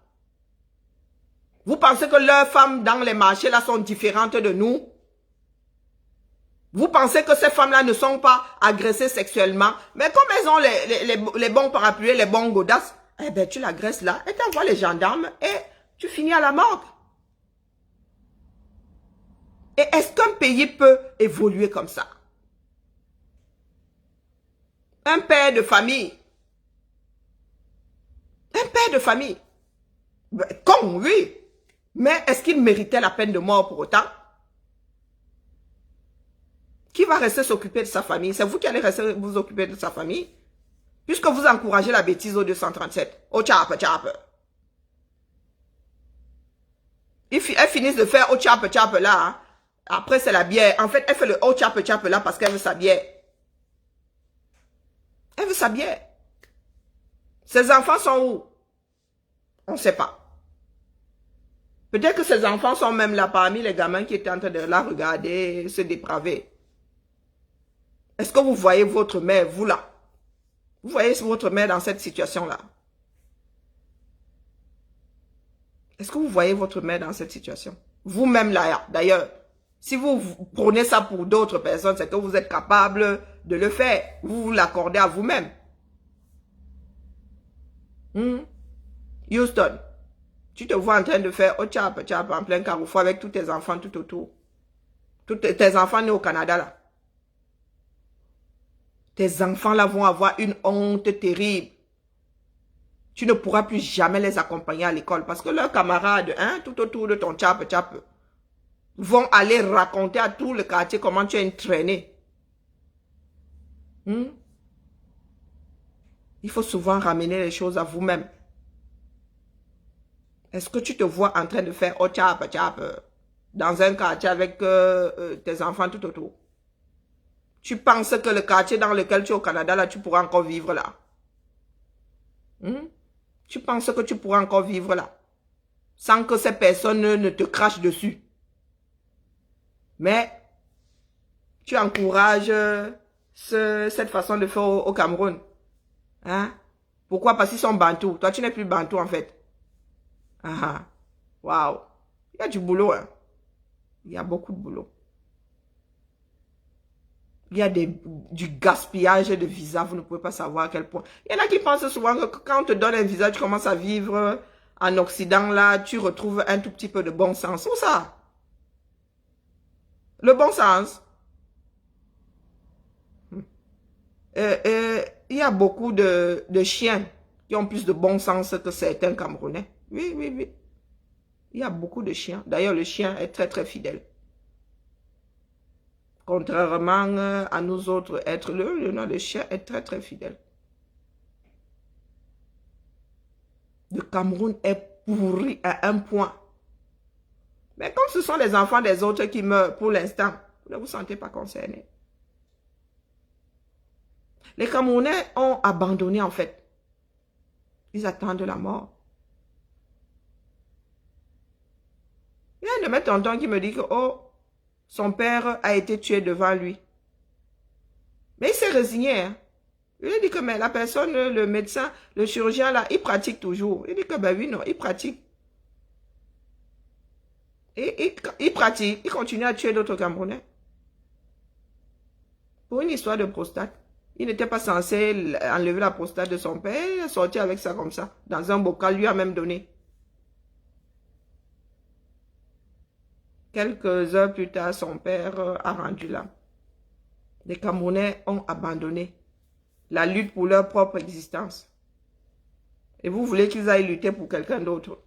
Vous pensez que leurs femmes dans les marchés là sont différentes de nous? Vous pensez que ces femmes-là ne sont pas agressées sexuellement? Mais comme elles ont les bons parapluies, les bons godasses, eh bien tu l'agresses là et t'envoies les gendarmes et tu finis à la morgue. Et est-ce qu'un pays peut évoluer comme ça? Un père de famille. Un père de famille. Con, oui. Mais est-ce qu'il méritait la peine de mort pour autant? Qui va rester s'occuper de sa famille? C'est vous qui allez rester vous occuper de sa famille? Puisque vous encouragez la bêtise au 237. Au tchap, tchap. Elles finissent de faire au tchap, tchap là. Hein. Après, c'est la bière. En fait, elle fait le au tchap, tchap là parce qu'elle veut sa bière. Elle veut sa bière. Ses enfants sont où? On ne sait pas. Peut-être que ses enfants sont même là parmi les gamins qui étaient en train de la regarder, se dépraver. Est-ce que vous voyez votre mère, vous là? Vous voyez votre mère dans cette situation-là? Est-ce que vous voyez votre mère dans cette situation? Vous-même là, d'ailleurs, si vous prenez ça pour d'autres personnes, c'est que vous êtes capable de le faire. Vous l'accordez à vous-même. Houston, tu te vois en train de faire au tchap, tchap en plein carrefour avec tous tes enfants tout autour. Tous tes enfants nés au Canada là. Tes enfants là vont avoir une honte terrible. Tu ne pourras plus jamais les accompagner à l'école parce que leurs camarades, hein, tout autour de ton tchap, tchap, vont aller raconter à tout le quartier comment tu es entraîné. Il faut souvent ramener les choses à vous-même. Est-ce que tu te vois en train de faire au tchap, tchap dans un quartier avec tes enfants tout autour? Tu penses que le quartier dans lequel tu es au Canada, là, tu pourras encore vivre là? Tu penses que tu pourras encore vivre là? Sans que ces personnes ne te crachent dessus. Mais, tu encourages cette façon de faire au Cameroun. Hein? Pourquoi? Parce qu'ils sont bantous. Toi, tu n'es plus bantou en fait. Ah, waouh. Il y a du boulot. Hein? Il y a beaucoup de boulot. Il y a du gaspillage de visa, vous ne pouvez pas savoir à quel point. Il y en a qui pensent souvent que quand on te donne un visa, tu commences à vivre en Occident, là, tu retrouves un tout petit peu de bon sens. Où ça? Le bon sens. Il y a beaucoup de chiens qui ont plus de bon sens que certains Camerounais. Oui, oui, oui. Il y a beaucoup de chiens. D'ailleurs, le chien est très, très fidèle. Contrairement à nous autres êtres, le chien est très très fidèle. Le Cameroun est pourri à un point. Mais comme ce sont les enfants des autres qui meurent pour l'instant, vous ne vous sentez pas concerné. Les Camerounais ont abandonné en fait. Ils attendent la mort. Il y a un de mes tontons qui me dit que, oh, son père a été tué devant lui. Mais il s'est résigné. Hein. Il a dit que mais la personne, le médecin, le chirurgien, là, il pratique toujours. Il dit que ben oui, non, il pratique. Et il pratique, il continue à tuer d'autres Camerounais. Pour une histoire de prostate. Il n'était pas censé enlever la prostate de son père, il est sorti avec ça comme ça, dans un bocal, lui a même donné. Quelques heures plus tard, son père a rendu l'âme. Les Camerounais ont abandonné la lutte pour leur propre existence. Et vous voulez qu'ils aillent lutter pour quelqu'un d'autre.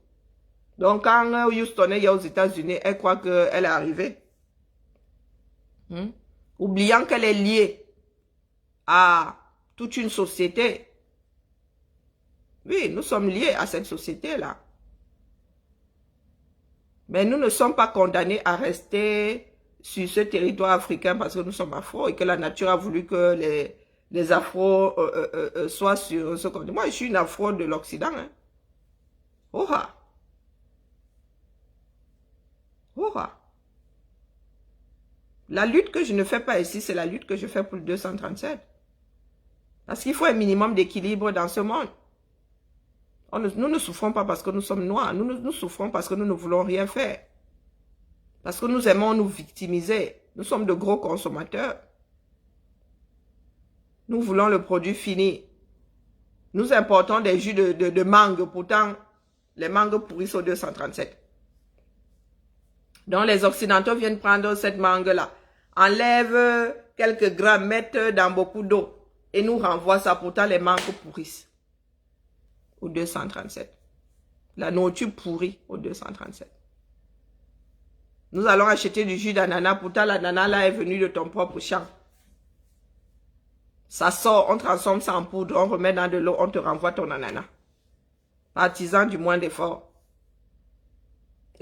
Donc, quand Houston est aux États-Unis, elle croit qu'elle est arrivée. Oubliant qu'elle est liée à toute une société. Oui, nous sommes liés à cette société-là. Mais nous ne sommes pas condamnés à rester sur ce territoire africain parce que nous sommes afro et que la nature a voulu que les afros soient sur ce continent. Moi, je suis une afro de l'Occident. Hein. Oha! Oha! La lutte que je ne fais pas ici, c'est la lutte que je fais pour le 237. Parce qu'il faut un minimum d'équilibre dans ce monde. Nous ne souffrons pas parce que nous sommes noirs. Nous souffrons parce que nous ne voulons rien faire. Parce que nous aimons nous victimiser. Nous sommes de gros consommateurs. Nous voulons le produit fini. Nous importons des jus de mangue. Pourtant, les mangues pourrissent au 237. Donc, les Occidentaux viennent prendre cette mangue-là, enlèvent quelques grammes, mettent dans beaucoup d'eau et nous renvoient ça. Pourtant, les mangues pourrissent au 237. La nourriture pourrit au 237. Nous allons acheter du jus d'ananas. Pourtant, l'ananas là est venu de ton propre champ. Ça sort, on transforme ça en poudre, on remet dans de l'eau, on te renvoie ton ananas. Partisan du moins d'effort.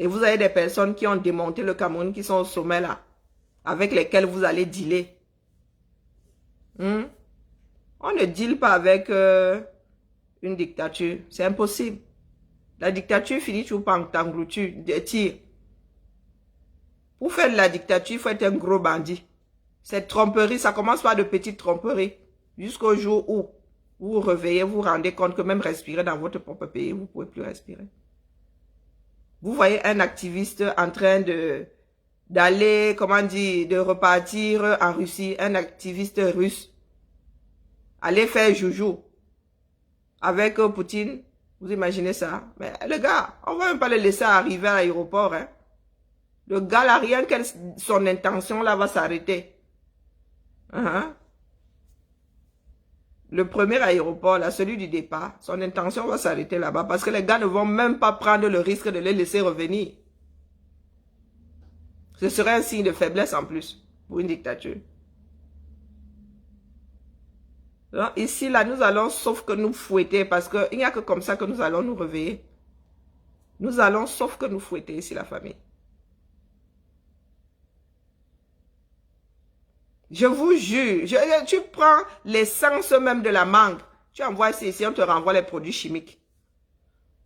Et vous avez des personnes qui ont démonté le Cameroun, qui sont au sommet là, avec lesquelles vous allez dealer. On ne deal pas avec une dictature. C'est impossible. La dictature finit toujours par t'engloutir, tir. Pour faire de la dictature, il faut être un gros bandit. Cette tromperie, ça commence par de petites tromperies. Jusqu'au jour où vous vous réveillez, vous vous rendez compte que même respirer dans votre propre pays, vous ne pouvez plus respirer. Vous voyez un activiste en train d'aller, comment dire, de repartir en Russie, un activiste russe, aller faire joujou avec Poutine. Vous imaginez ça? Mais le gars, on ne va même pas le laisser arriver à l'aéroport. Hein? Le gars là, rien que son intention là va s'arrêter. Le premier aéroport, là, celui du départ, son intention va s'arrêter là-bas parce que les gars ne vont même pas prendre le risque de les laisser revenir. Ce serait un signe de faiblesse en plus pour une dictature. Donc, ici, là, nous allons sauf que nous fouetter parce qu'il n'y a que comme ça que nous allons nous réveiller. Nous allons sauf que nous fouetter ici, la famille. Je vous jure, tu prends l'essence même de la mangue, tu envoies ici, on te renvoie les produits chimiques.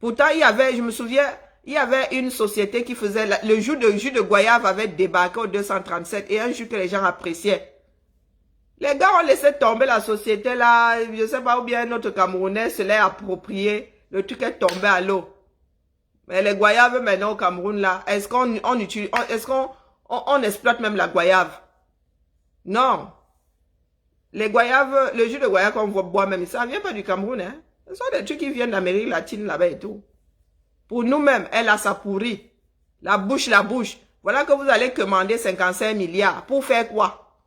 Pourtant, je me souviens, il y avait une société qui faisait, le jus de goyave avait débarqué au 237 et un jus que les gens appréciaient. Les gars ont laissé tomber la société là, je ne sais pas où bien notre Camerounais se l'est approprié, le truc est tombé à l'eau. Mais les goyaves maintenant au Cameroun là, est-ce qu'on exploite même la goyave? Non. Les goyaves, le jus de goyave qu'on boit même, ça ne vient pas du Cameroun. Hein? Ce sont des trucs qui viennent d'Amérique latine là-bas et tout. Pour nous-mêmes, elle a sa pourrie. La bouche. Voilà que vous allez commander 55 milliards. Pour faire quoi?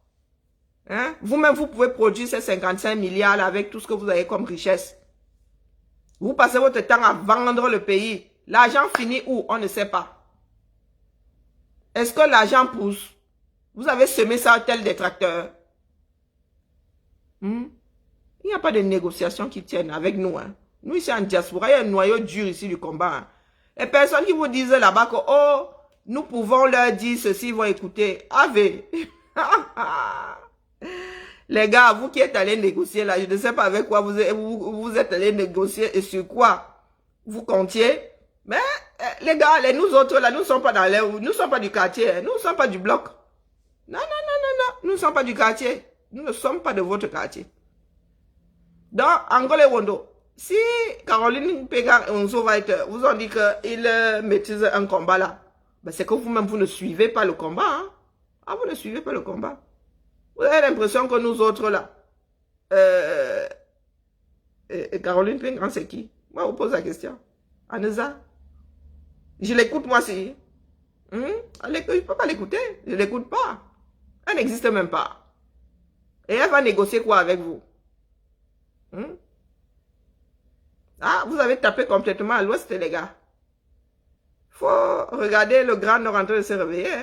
Hein? Vous-même, vous pouvez produire ces 55 milliards là avec tout ce que vous avez comme richesse. Vous passez votre temps à vendre le pays. L'argent finit où? On ne sait pas. Est-ce que l'argent pousse? Vous avez semé ça tel des tracteurs. Il n'y a pas de négociation qui tienne avec nous. Hein. Nous, ici en diaspora, il y a un noyau dur ici du combat. Hein. Les personnes qui vous disent là-bas que, oh, nous pouvons leur dire ceci, ils vont écouter. Ave. Les gars, vous qui êtes allés négocier là, je ne sais pas avec quoi vous êtes allés négocier et sur quoi vous comptiez. Mais les gars, nous autres là, nous ne sommes pas nous ne sommes pas du quartier, hein. Nous ne sommes pas du bloc. Non, nous ne sommes pas du quartier. Nous ne sommes pas de votre quartier. Donc, Angola et Wondo, si Caroline Pégan et Onzo vous ont dit qu'il maîtrise un combat là, Ben, c'est que vous-même, vous ne suivez pas le combat. Hein? Ah, vous ne suivez pas le combat. Vous avez l'impression que nous autres, là, Caroline Pingran, c'est qui? Moi, je vous pose la question. Aneza. Je l'écoute, moi, si. Je ne peux pas l'écouter. Je ne l'écoute pas. Elle n'existe même pas. Et elle va négocier quoi avec vous? Ah, vous avez tapé complètement à l'ouest, les gars. Faut regarder le Grand Nord en train de se réveiller.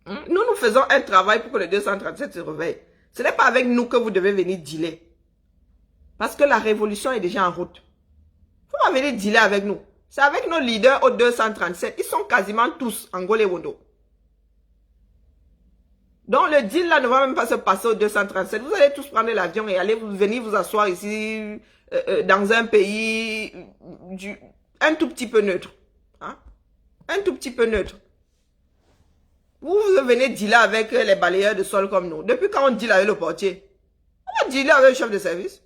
Hein? Nous faisons un travail pour que le 237 se réveille. Ce n'est pas avec nous que vous devez venir dealer. Parce que la révolution est déjà en route. Faut pas venir dealer avec nous. C'est avec nos leaders au 237. Ils sont quasiment tous Angola et Wondo. Donc le deal là ne va même pas se passer au 237. Vous allez tous prendre l'avion et aller venir vous asseoir ici dans un pays un tout petit peu neutre. Hein? Un tout petit peu neutre. Vous venez dealer avec les balayeurs de sol comme nous. Depuis quand on deal avec le portier? On va dealer avec le chef de service.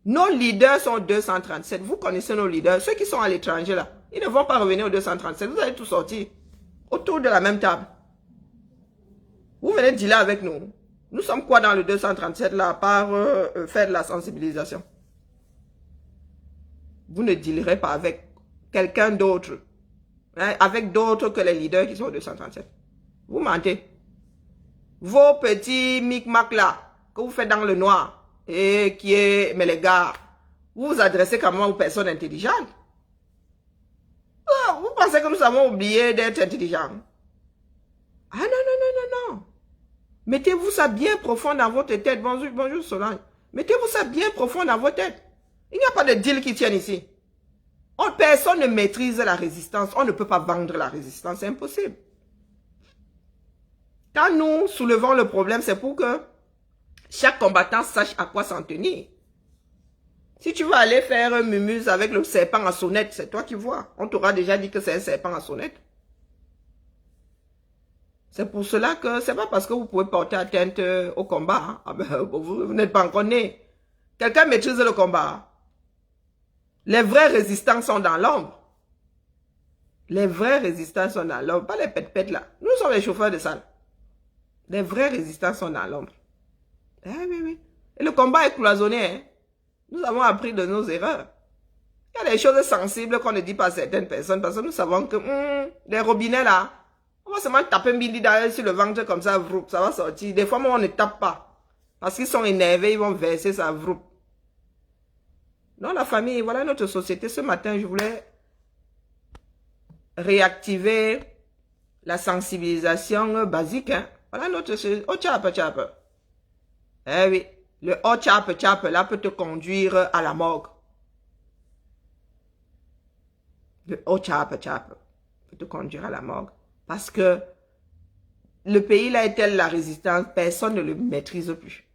Nos leaders sont 237. Vous connaissez nos leaders. Ceux qui sont à l'étranger là, ils ne vont pas revenir au 237. Vous allez tous sortir autour de la même table. Vous venez dealer avec nous. Nous sommes quoi dans le 237 là, à part faire de la sensibilisation? Vous ne dealerez pas avec quelqu'un d'autre. Hein, avec d'autres que les leaders qui sont au 237. Vous mentez. Vos petits micmacs là, que vous faites dans le noir, et qui est, mais les gars, vous vous adressez quand même aux personnes intelligentes. Oh, vous pensez que nous avons oublié d'être intelligents? Ah non, non, non, non, non. Mettez-vous ça bien profond dans votre tête. Bonjour, bonjour Solange. Mettez-vous ça bien profond dans votre tête. Il n'y a pas de deal qui tienne ici. Personne ne maîtrise la résistance. On ne peut pas vendre la résistance. C'est impossible. Quand nous soulevons le problème, c'est pour que chaque combattant sache à quoi s'en tenir. Si tu veux aller faire un mumuse avec le serpent à sonnette, c'est toi qui vois. On t'aura déjà dit que c'est un serpent à sonnette. C'est pour cela que c'est pas parce que vous pouvez porter atteinte au combat. Hein. Ah ben, vous n'êtes pas encore né. Quelqu'un maîtrise le combat. Les vrais résistants sont dans l'ombre. Les vrais résistants sont dans l'ombre. Pas les pète-pète là. Nous sommes les chauffeurs de salle. Les vrais résistants sont dans l'ombre. Eh oui, oui. Et le combat est cloisonné. Hein. Nous avons appris de nos erreurs. Il y a des choses sensibles qu'on ne dit pas à certaines personnes parce que nous savons que les robinets là, on va seulement taper un bindi derrière sur le ventre comme ça, vroup, ça va sortir. Des fois, moi, on ne tape pas. Parce qu'ils sont énervés, ils vont verser ça, vroup. Non, la famille, voilà notre société. Ce matin, je voulais réactiver la sensibilisation basique. Hein. Voilà notre société. Oh, tchap, tchap. Eh oui, le oh, tchap, tchap, là, peut te conduire à la morgue. Le oh, tchap, tchap, peut te conduire à la morgue. Parce que le pays là est tel la résistance, personne ne le maîtrise plus.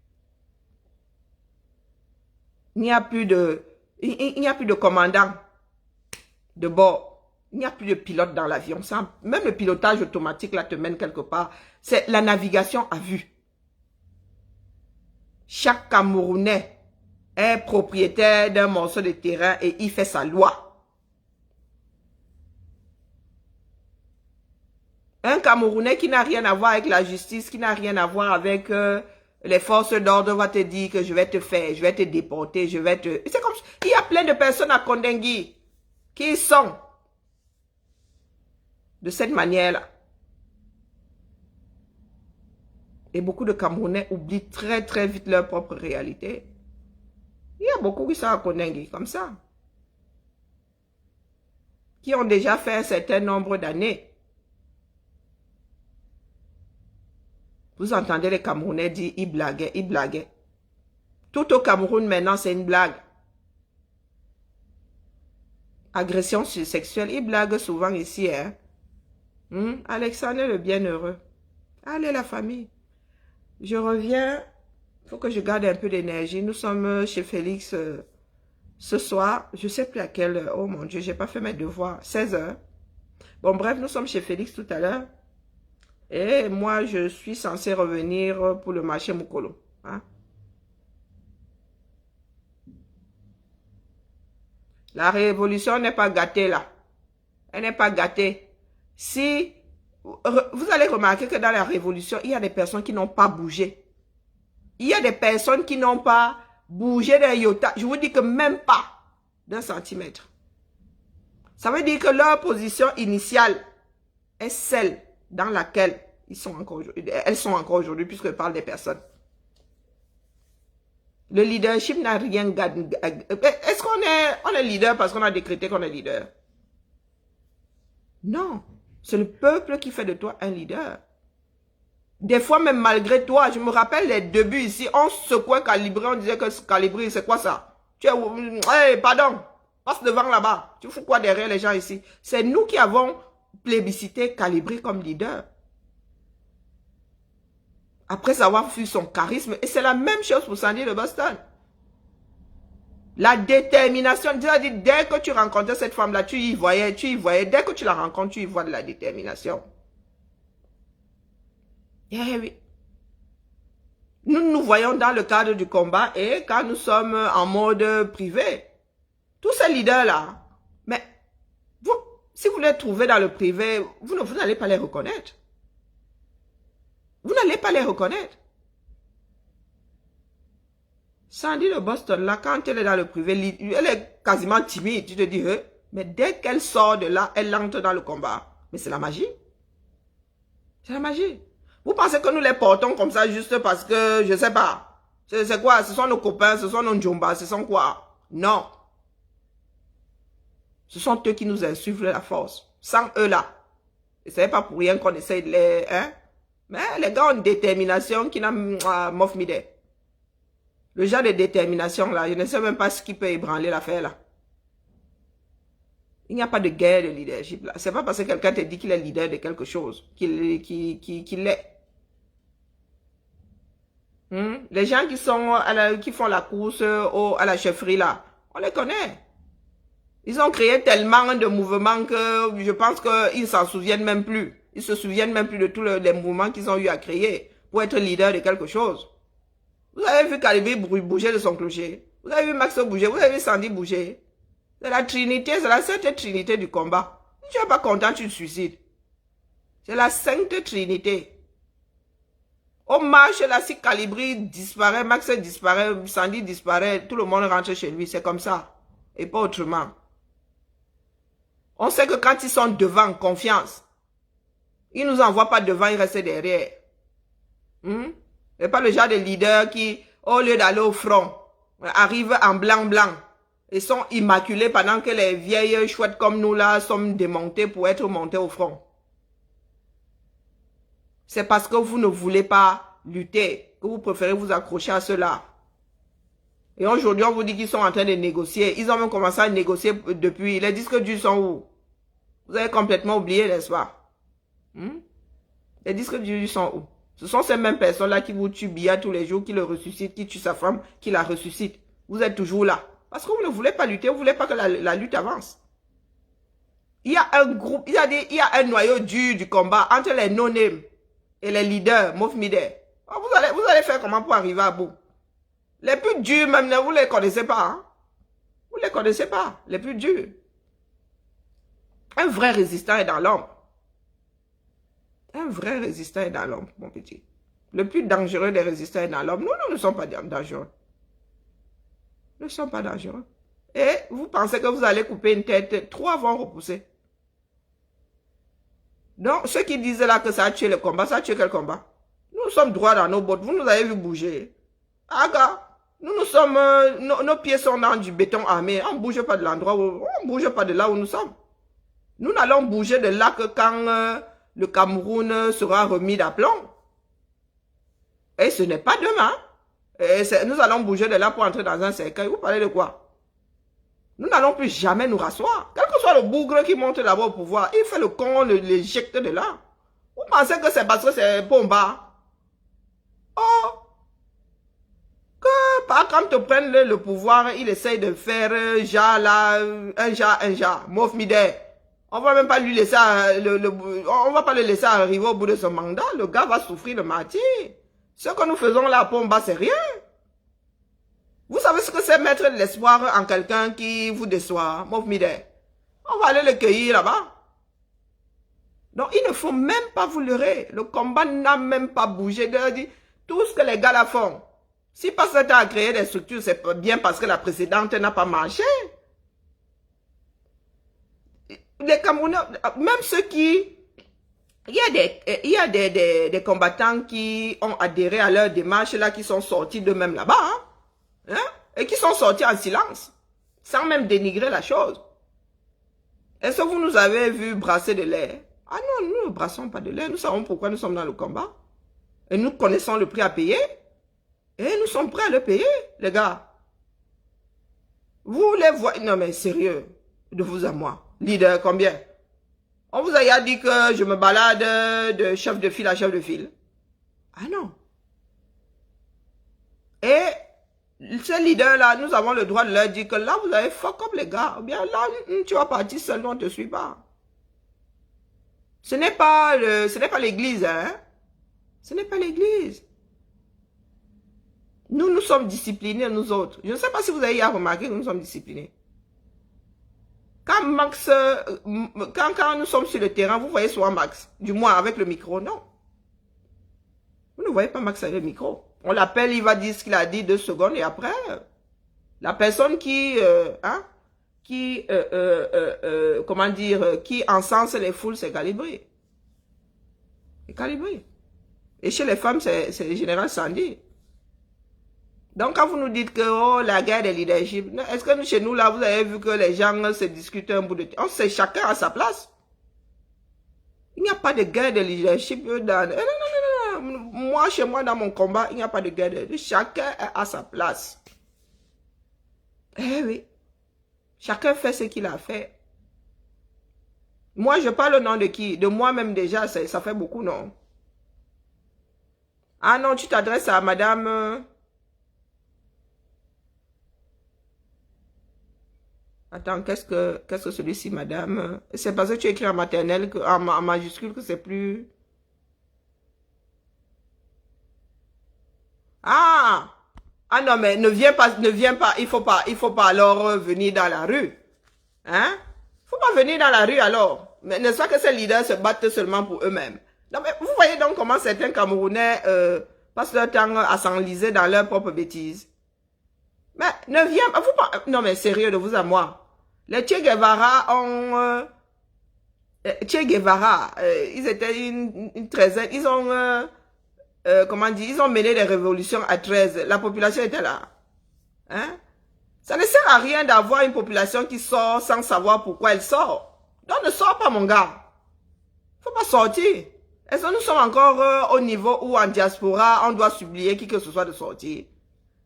Il n'y a plus de commandant de bord. Il n'y a plus de pilote dans l'avion. Même le pilotage automatique là te mène quelque part. C'est la navigation à vue. Chaque Camerounais est propriétaire d'un morceau de terrain et il fait sa loi. Un Camerounais qui n'a rien à voir avec la justice, qui n'a rien à voir avec les forces d'ordre va te dire que je vais te faire, je vais te déporter, je vais te... C'est comme ça. Il y a plein de personnes à Kondengui qui sont de cette manière-là. Et beaucoup de Camerounais oublient très très vite leur propre réalité. Il y a beaucoup qui sont à Kondengui comme ça. Qui ont déjà fait un certain nombre d'années. Vous entendez les Camerounais dire « ils blaguaient, ils blaguaient ». Tout au Cameroun maintenant, c'est une blague. Agression sexuelle, ils blaguent souvent ici. Hein? Alexandre le bienheureux. Allez la famille. Je reviens. Il faut que je garde un peu d'énergie. Nous sommes chez Félix ce soir. Je ne sais plus à quelle heure. Oh mon Dieu, je n'ai pas fait mes devoirs. 16 h. Bon bref, nous sommes chez Félix tout à l'heure. Et moi, je suis censé revenir pour le marché Mukolo. Hein? La révolution n'est pas gâtée là. Elle n'est pas gâtée. Si vous allez remarquer que dans la révolution, il y a des personnes qui n'ont pas bougé. Il y a des personnes qui n'ont pas bougé d'un iota. Je vous dis que même pas d'un centimètre. Ça veut dire que leur position initiale est celle dans laquelle elles sont encore aujourd'hui, puisque je parle des personnes. Le leadership n'a rien gagné. Est-ce qu'on est leader parce qu'on a décrété qu'on est leader? Non. C'est le peuple qui fait de toi un leader. Des fois, même malgré toi, je me rappelle les débuts ici, on secouait Calibré, on disait que Calibré, c'est quoi ça? Tu es, hey, pardon, passe devant là-bas. Tu fous quoi derrière les gens ici? C'est nous qui avons plébiscité Calibré comme leader. Après avoir vu son charisme, et c'est la même chose pour Sandy de Boston. La détermination, dès que tu rencontrais cette femme-là, tu y voyais, dès que tu la rencontres, tu y vois de la détermination. Eh oui. Nous nous voyons dans le cadre du combat et quand nous sommes en mode privé. Tous ces leaders-là, mais vous, si vous les trouvez dans le privé, vous n'allez pas les reconnaître. Vous n'allez pas les reconnaître. Sandy de Boston, là, quand elle est dans le privé, elle est quasiment timide. Tu te dis, mais dès qu'elle sort de là, elle entre dans le combat. Mais c'est la magie. C'est la magie. Vous pensez que nous les portons comme ça juste parce que, je sais pas. C'est quoi? Ce sont nos copains, ce sont nos djomba, ce sont quoi? Non. Ce sont eux qui nous insufflent la force. Sans eux là. Et ce n'est pas pour rien qu'on essaye de les... Hein? Mais les gars ont une détermination qui n'a... mof mide. Le genre de détermination là, je ne sais même pas ce qui peut ébranler l'affaire là. Il n'y a pas de guerre de leadership là. C'est pas parce que quelqu'un te dit qu'il est leader de quelque chose qu'il l'est. Les gens qui sont qui font la course à la chefferie là, on les connaît. Ils ont créé tellement de mouvements que je pense qu'ils s'en souviennent même plus. Ils se souviennent même plus de tous les mouvements qu'ils ont eu à créer pour être leader de quelque chose. Vous avez vu Calibré bouger de son clocher. Vous avez vu Max bouger. Vous avez vu Sandy bouger. C'est la trinité, c'est la sainte trinité du combat. Si tu n'es pas content, tu te suicides. C'est la sainte trinité. On marche là, si Calibré disparaît, Max disparaît, Sandy disparaît, tout le monde rentre chez lui. C'est comme ça. Et pas autrement. On sait que quand ils sont devant, confiance. Ils ne nous envoient pas devant, ils restent derrière. C'est pas le genre de leader qui, au lieu d'aller au front, arrive en blanc. Ils sont immaculés pendant que les vieilles chouettes comme nous là sommes démontées pour être montées au front. C'est parce que vous ne voulez pas lutter, que vous préférez vous accrocher à cela. Et aujourd'hui, on vous dit qu'ils sont en train de négocier. Ils ont même commencé à négocier depuis. Les disques durs sont où? Vous avez complètement oublié, n'est-ce pas? Les disques durs sont où? Ce sont ces mêmes personnes-là qui vous tuent bien tous les jours, qui le ressuscitent, qui tuent sa femme, qui la ressuscite. Vous êtes toujours là. Parce que vous ne voulez pas lutter, vous ne voulez pas que la lutte avance. Il y a un groupe, il y a un noyau dur du combat entre les no-name et les leaders, Mof Mide. Vous allez faire comment pour arriver à bout? Les plus durs, même, vous ne les connaissez pas. Hein? Vous ne les connaissez pas, les plus durs. Un vrai résistant est dans l'ombre. Un vrai résistant est dans l'ombre, mon petit. Le plus dangereux des résistants est dans l'ombre. Nous ne sommes pas dangereux. Nous ne sommes pas dangereux. Et vous pensez que vous allez couper une tête, 3 vont repousser. Donc, ceux qui disent là que ça a tué le combat, ça a tué quel combat? Nous sommes droits dans nos bottes. Vous nous avez vu bouger. Ah, gars. Nous sommes, nos pieds sont dans du béton armé. On ne bouge pas de l'endroit où, on ne bouge pas de là où nous sommes. Nous n'allons bouger de là que quand le Cameroun sera remis d'aplomb. Et ce n'est pas demain. Et nous allons bouger de là pour entrer dans un cercueil. Vous parlez de quoi? Nous n'allons plus jamais nous rasseoir. Quel que soit le bougre qui monte là-bas au pouvoir, il fait le con, l'éjecte de là. Vous pensez que c'est parce que c'est Pomba? Oh! Quand te prennent le pouvoir, il essaye de faire un genre, Mof Mide. On va même pas lui laisser, on va pas le laisser arriver au bout de son mandat. Le gars va souffrir le martyre. Ce que nous faisons là à Pomba, c'est rien. Vous savez ce que c'est mettre de l'espoir en quelqu'un qui vous déçoit, Mof Mide? On va aller le cueillir là-bas. Donc, il ne faut même pas vous leurrer. Le combat n'a même pas bougé. Tout ce que les gars là font. Si parce que tu as créé des structures, c'est bien parce que la précédente n'a pas marché. Les Camerounais, même ceux qui... Il y a des combattants qui ont adhéré à leur démarche là, qui sont sortis d'eux-mêmes là-bas. Hein? Et qui sont sortis en silence. Sans même dénigrer la chose. Est-ce que vous nous avez vu brasser de l'air? Ah non, nous ne brassons pas de l'air. Nous savons pourquoi nous sommes dans le combat. Et nous connaissons le prix à payer. Et nous sommes prêts à le payer, les gars. Vous les voyez... Non mais sérieux, de vous à moi. Leader, combien? On vous a dit que je me balade de chef de file à chef de file. Ah non. Et ces leaders-là, nous avons le droit de leur dire que là, vous avez fuck up les gars. Ou bien là, tu vas partir seul, on ne te suit pas. Ce n'est pas l'église, hein. Ce n'est pas l'église. Nous sommes disciplinés, nous autres. Je ne sais pas si vous avez remarqué que nous sommes disciplinés. Quand Max, quand nous sommes sur le terrain, vous voyez souvent Max. Du moins avec le micro, non. Vous ne voyez pas Max avec le micro. On l'appelle, il va dire ce qu'il a dit 2 secondes et après, la personne qui comment dire, qui encense les foules, c'est calibré. C'est calibré. Et chez les femmes, c'est le général Sandy. Donc, quand vous nous dites que oh, la guerre des leaderships, est-ce que chez nous, là, vous avez vu que les gens se discutent un bout de temps? C'est chacun à sa place. Il n'y a pas de guerre de leadership dans... Non. Moi, chez moi, dans mon combat, il n'y a pas de guerre de... Chacun est à sa place. Eh oui. Chacun fait ce qu'il a fait. Moi, je parle au nom de qui? De moi-même déjà, ça fait beaucoup, non? Ah non, tu t'adresses à madame... Attends, qu'est-ce que celui-ci, madame? C'est parce que tu écris en maternelle, en majuscule, que c'est plus... Ah! Ah non, mais ne viens pas, il faut pas alors venir dans la rue. Hein? Faut pas venir dans la rue alors. Mais n'est-ce pas que ces leaders se battent seulement pour eux-mêmes? Non, mais vous voyez donc comment certains Camerounais passent leur temps à s'enliser dans leurs propres bêtises. Mais ne viens pas, non mais sérieux de vous à moi. Les Che Guevara ont... Che Guevara, ils étaient une treizaine, ils ont... comment dire, ils ont mené des révolutions à 13. La population était là. Hein? Ça ne sert à rien d'avoir une population qui sort sans savoir pourquoi elle sort. Donc ne sors pas mon gars. Faut pas sortir. Est-ce que nous sommes encore au niveau où en diaspora, on doit supplier qui que ce soit de sortir?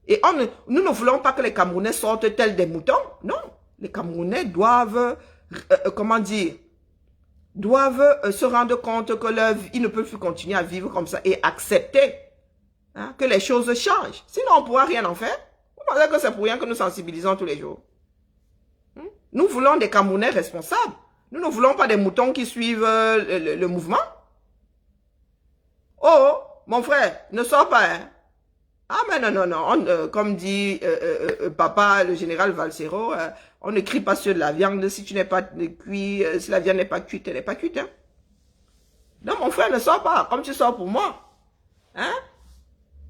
Et nous ne voulons pas que les Camerounais sortent tels des moutons. Non. Les Camerounais doivent, comment dire, doivent se rendre compte que ils ne peuvent plus continuer à vivre comme ça et accepter que les choses changent. Sinon, on ne pourra rien en faire. Vous pensez que c'est pour rien que nous sensibilisons tous les jours. Nous voulons des Camerounais responsables. Nous ne voulons pas des moutons qui suivent le mouvement. Oh, mon frère, ne sors pas, hein. Ah, mais non. Comme dit papa, le général Valsero, on ne crie pas sur de la viande si tu n'es pas cuit, si la viande n'est pas cuite, elle n'est pas cuite. Hein? Non, mon frère, ne sors pas, comme tu sors pour moi. Hein?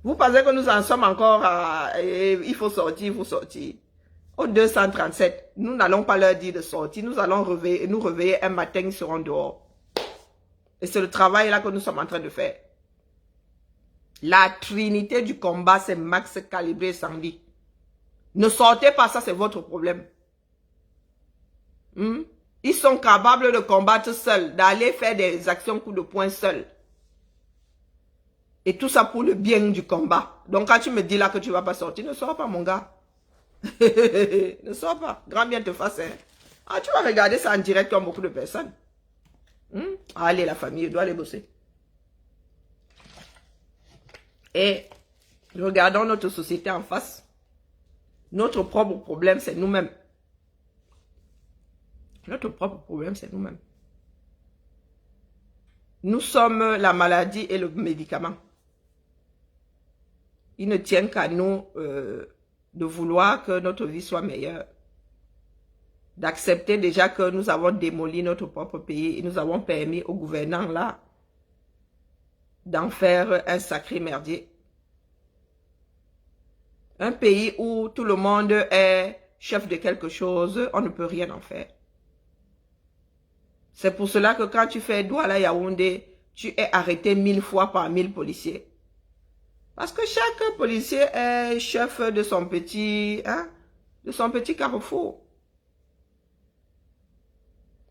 Vous pensez que nous en sommes encore à... il faut sortir. Au 237, nous n'allons pas leur dire de sortir, nous allons nous réveiller un matin, ils seront dehors. Et c'est le travail là que nous sommes en train de faire. La trinité du combat, c'est Max Calibré Sandy. Ne sortez pas, ça c'est votre problème. Ils sont capables de combattre seuls, d'aller faire des actions coup de poing seuls. Et tout ça pour le bien du combat. Donc quand tu me dis là que tu ne vas pas sortir, ne sors pas mon gars. Ne sors pas, grand bien te fasse. Hein. Ah, tu vas regarder ça en direct comme beaucoup de personnes. Allez la famille, je dois aller bosser. Et regardons notre société en face. Notre propre problème, c'est nous-mêmes. Notre propre problème, c'est nous-mêmes. Nous sommes la maladie et le médicament. Il ne tient qu'à nous de vouloir que notre vie soit meilleure. d'accepter déjà que nous avons démoli notre propre pays et nous avons permis aux gouvernants là d'en faire un sacré merdier. Un pays où tout le monde est chef de quelque chose, on ne peut rien en faire. C'est pour cela que quand tu fais Douala Yaoundé, tu es arrêté 1000 fois par 1000 policiers. Parce que chaque policier est chef de son petit carrefour.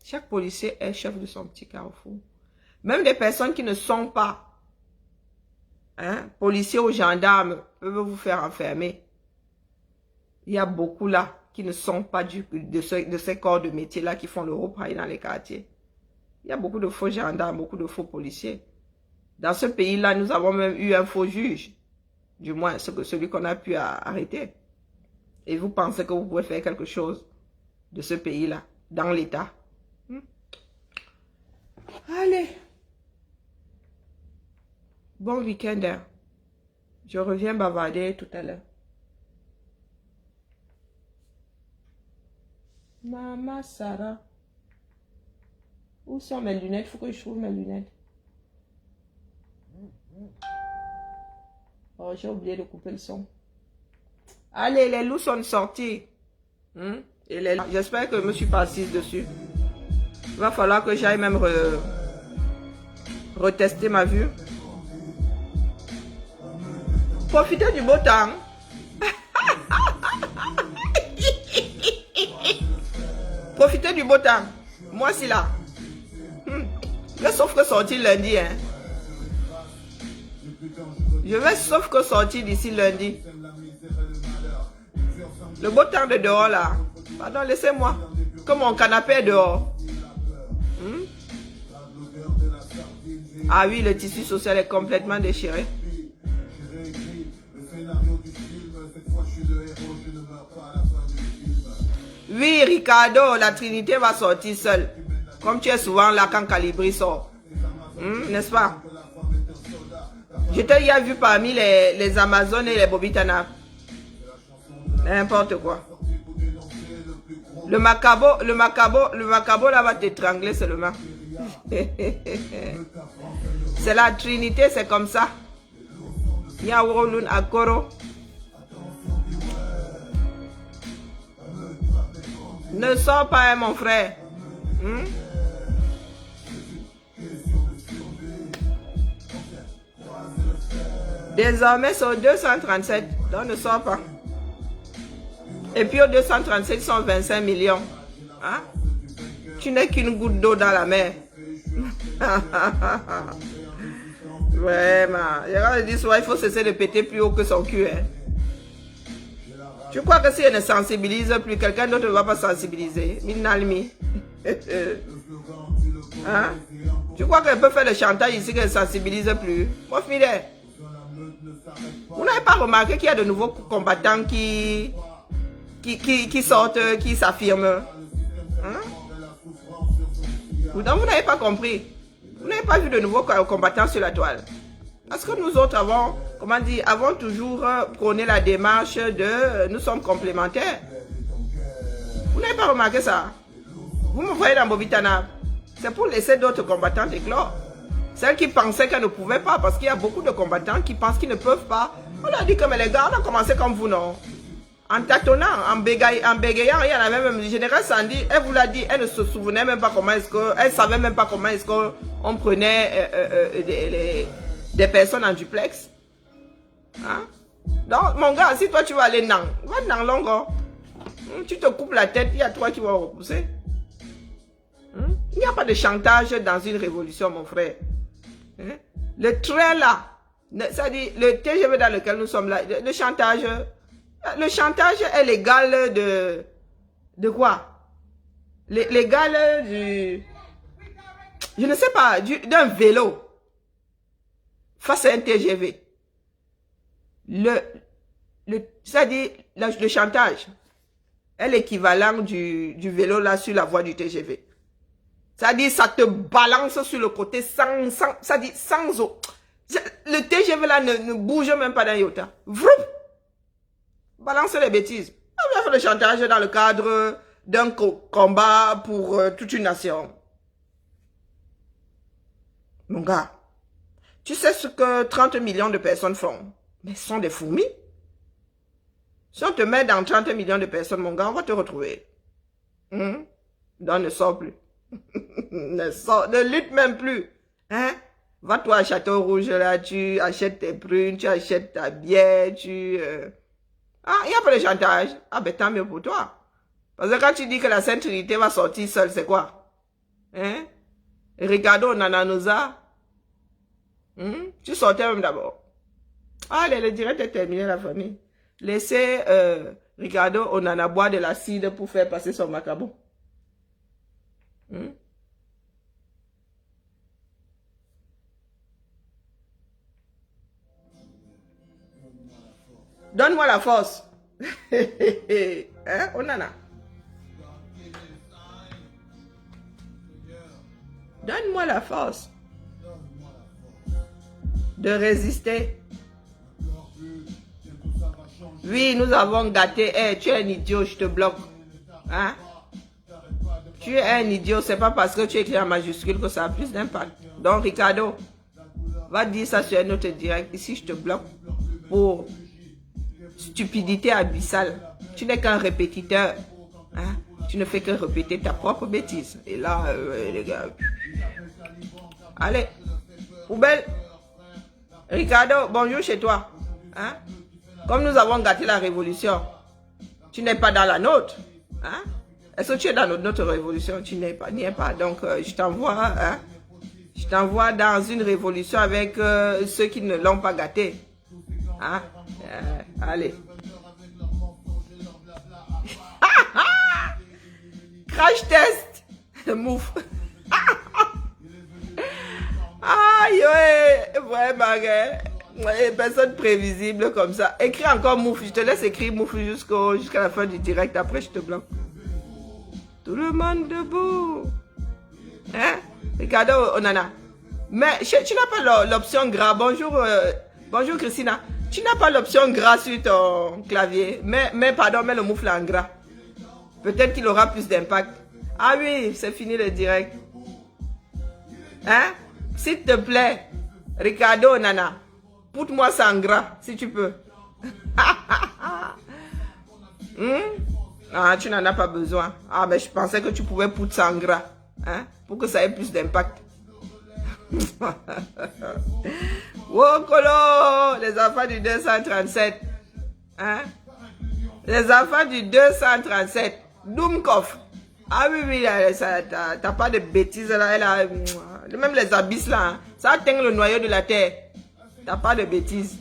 Chaque policier est chef de son petit carrefour. Même des personnes qui ne sont pas policiers ou gendarmes peuvent vous faire enfermer. Il y a beaucoup là qui ne sont pas de ces corps de métier là qui font le repas dans les quartiers. Il y a beaucoup de faux gendarmes, beaucoup de faux policiers. Dans ce pays-là, nous avons même eu un faux juge. Du moins, celui qu'on a pu arrêter. Et vous pensez que vous pouvez faire quelque chose de ce pays-là, dans l'État. Allez. Bon week-end. Je reviens bavarder tout à l'heure. Maman Sarah. Où sont mes lunettes? Il faut que je trouve mes lunettes. Oh, j'ai oublié de couper le son. Allez, les loups sont sortis. J'espère que je me suis pas assise dessus. Il va falloir que j'aille même retester ma vue. Profitez du beau temps. Profitez du beau temps. Moi, c'est là. Je vais sauf que sortir lundi. Je vais sauf que sortir d'ici lundi. Le beau temps de dehors là. Pardon, laissez-moi. Que mon canapé est dehors. Ah oui, le tissu social est complètement déchiré. Oui, Ricardo, la Trinité va sortir seule. Comme tu es souvent là quand Calibri sort. N'est-ce pas? Je t'ai déjà vu parmi les Amazones et les Bobitana. N'importe quoi. Le macabo là va t'étrangler seulement. C'est la Trinité, c'est comme ça. Yaourolun Akoro. Ne sors pas, mon frère. Désormais, c'est au 237. Donc, ne sors pas. Et puis, au 237, ils sont 25 millions. Tu n'es qu'une goutte d'eau dans la mer. Vraiment. Je dis souvent, il faut cesser de péter plus haut que son cul. Tu crois que si elle ne sensibilise plus, quelqu'un d'autre ne va pas sensibiliser? Minalmi. Tu crois qu'elle peut faire le chantage ici qu'elle ne sensibilise plus? Moi, fidèle. Vous n'avez pas remarqué qu'il y a de nouveaux combattants qui sortent, qui s'affirment? Donc vous n'avez pas compris. Vous n'avez pas vu de nouveaux combattants sur la toile. Parce que nous autres avons, avons toujours prôné la démarche de nous sommes complémentaires. Vous n'avez pas remarqué ça? Vous me voyez dans Bobitana. C'est pour laisser d'autres combattants éclore. Celles qui pensaient qu'elles ne pouvaient pas, parce qu'il y a beaucoup de combattants qui pensent qu'ils ne peuvent pas. On a dit que mais les gars, on a commencé comme vous, non? En tâtonnant, en bégayant, il y en a même, Général Sandy, elle vous l'a dit, elle ne se souvenait même pas comment est-ce que, elle savait même pas comment est-ce qu'on prenait des personnes en duplex. Donc, mon gars, si toi tu vas aller dans Longo, tu te coupes la tête, il y a toi qui vas repousser. Il n'y a pas de chantage dans une révolution, mon frère. Le train là, c'est-à-dire le TGV dans lequel nous sommes là, le chantage est l'égal de quoi? L'égal du, je ne sais pas, d'un vélo face à un TGV. C'est-à-dire le chantage est l'équivalent du vélo là sur la voie du TGV. C'est-à-dire ça te balance sur le côté sans eau. Le TGV là ne bouge même pas d'un iota. Vroup! Balance les bêtises. On va faire le chantage dans le cadre d'un combat pour toute une nation. Mon gars, tu sais ce que 30 millions de personnes font? Mais ce sont des fourmis. Si on te met dans 30 millions de personnes, mon gars, on va te retrouver. Donc ne sors plus. Ne lutte même plus. Hein? Va-toi à Château Rouge, là, tu achètes tes prunes, tu achètes ta bière, Ah, il n'y a pas de chantage. Ah, ben tant mieux pour toi. Parce que quand tu dis que la Sainte Trinité va sortir seule, c'est quoi? Hein? Ricardo Onana. Tu sortais même d'abord. Allez, le direct est terminé, la famille. Laissez Ricardo Onana boire de l'acide pour faire passer son macabo. Donne-moi la force. Hein, Onana? Donne-moi la force de résister. Oui, nous avons gâté. Tu es un idiot, je te bloque. Hein? Tu es un idiot, c'est pas parce que tu écris en majuscule que ça a plus d'impact. Donc, Ricardo, va dire ça sur un autre direct. Ici, je te bloque pour stupidité abyssale. Tu n'es qu'un répétiteur. Hein? Tu ne fais que répéter ta propre bêtise. Et là, les gars... Allez, poubelle. Ricardo, bonjour chez toi. Hein? Comme nous avons gâté la révolution, tu n'es pas dans la nôtre. Hein? Est-ce que tu es dans notre révolution? Tu n'es pas, n'y es pas. Donc, je t'envoie, hein? Je t'envoie dans une révolution avec ceux qui ne l'ont pas gâté. Hein? Allez. Crash test. Mouf. Aïe, ouais, vraiment, personne prévisible comme ça. Écris encore mouf. Je te laisse écrire mouf jusqu'à la fin du direct. Après, je te bloque. Tout le monde debout. Hein? Ricardo Onana. Mais tu n'as pas l'option gras. Bonjour Christina. Tu n'as pas l'option gras sur ton clavier. Mais le mouf là en gras. Peut-être qu'il aura plus d'impact. Ah oui, c'est fini le direct. Hein? S'il te plaît, Ricardo Onana, poutre-moi ça en gras, si tu peux. Ah, tu n'en as pas besoin. Ah, mais je pensais que tu pouvais poutre ça en gras. Hein? Pour que ça ait plus d'impact. Wokolo, les enfants du 237. Hein? Les enfants du 237. Doumkov. Ah oui, t'as pas de bêtises là. Même les abysses là. Hein? Ça atteint le noyau de la terre. T'as pas de bêtises.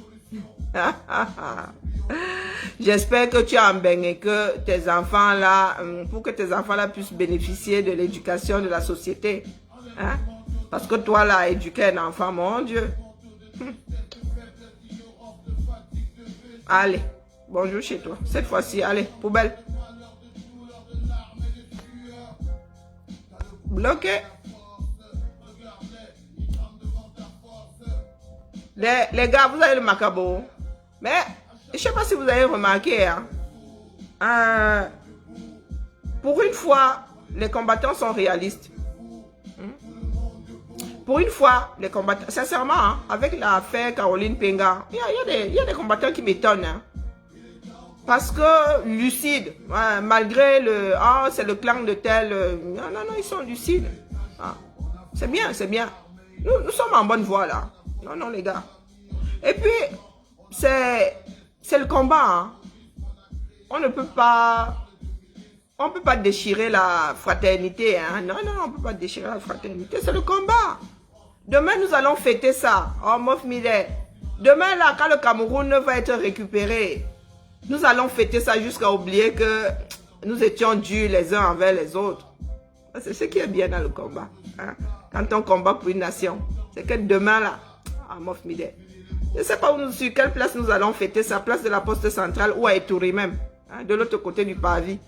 J'espère que tu as embaigné que tes enfants là, pour que tes enfants là puissent bénéficier de l'éducation de la société. Hein? Parce que toi là, éduquer un enfant, mon Dieu. Allez, bonjour chez toi. Cette fois-ci, allez, poubelle. Bloqué. Les gars, vous avez le macabo. Mais, je ne sais pas si vous avez remarqué, hein, pour une fois, les combattants sont réalistes. Pour une fois, les combattants, sincèrement, hein, avec l'affaire Caroline Penga, il y a des combattants qui m'étonnent. Hein, parce que lucides, hein, malgré le, c'est le clan de tel, non, ils sont lucides. Ah, c'est bien, c'est bien. Nous sommes en bonne voie là. Non, les gars. Et puis, c'est le combat. Hein. On ne peut pas déchirer la fraternité. Hein. Non, on ne peut pas déchirer la fraternité. C'est le combat. Demain, nous allons fêter ça. Oh, Mof Miller. Demain, là, quand le Cameroun va être récupéré, nous allons fêter ça jusqu'à oublier que nous étions durs les uns envers les autres. C'est ce qui est bien dans le combat. Hein. Quand on combat pour une nation, c'est que demain, là, Mof Miller. Je ne sais pas sur quelle place nous allons fêter ça, place de la poste centrale ou à Etouré même, hein, de l'autre côté du parvis.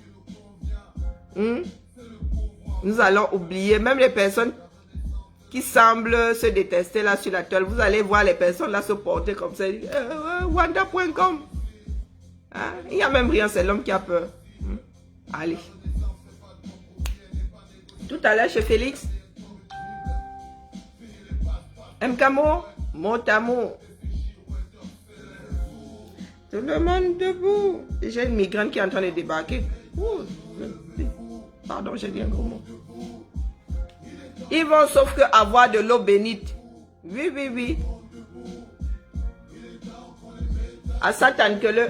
Nous allons oublier, même les personnes qui semblent se détester là sur la toile, vous allez voir les personnes là se porter comme ça, Wanda.com. Hein? Il n'y a même rien, c'est l'homme qui a peur. Allez. Tout à l'heure chez Félix. Mkamo, mon amour. Tout le monde debout. J'ai une migraine qui est en train de débarquer. Oh, pardon, j'ai dit un gros mot. Ils vont sauf que avoir de l'eau bénite. Oui, oui, oui. À Satan que le...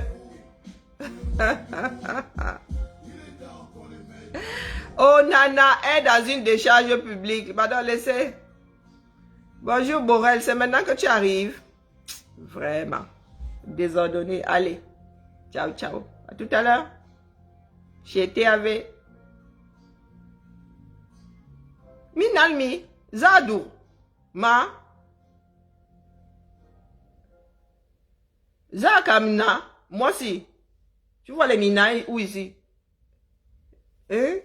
Oh, Nana est dans une décharge publique. Pardon, laissez. Bonjour, Borel. C'est maintenant que tu arrives. Vraiment. Désordonné. Allez. Ciao, ciao. À tout à l'heure. J'ai été avec... Minalmi. Zadou. Ma. Zakamna. Moi aussi. Tu vois les Minaï où ici? Hein?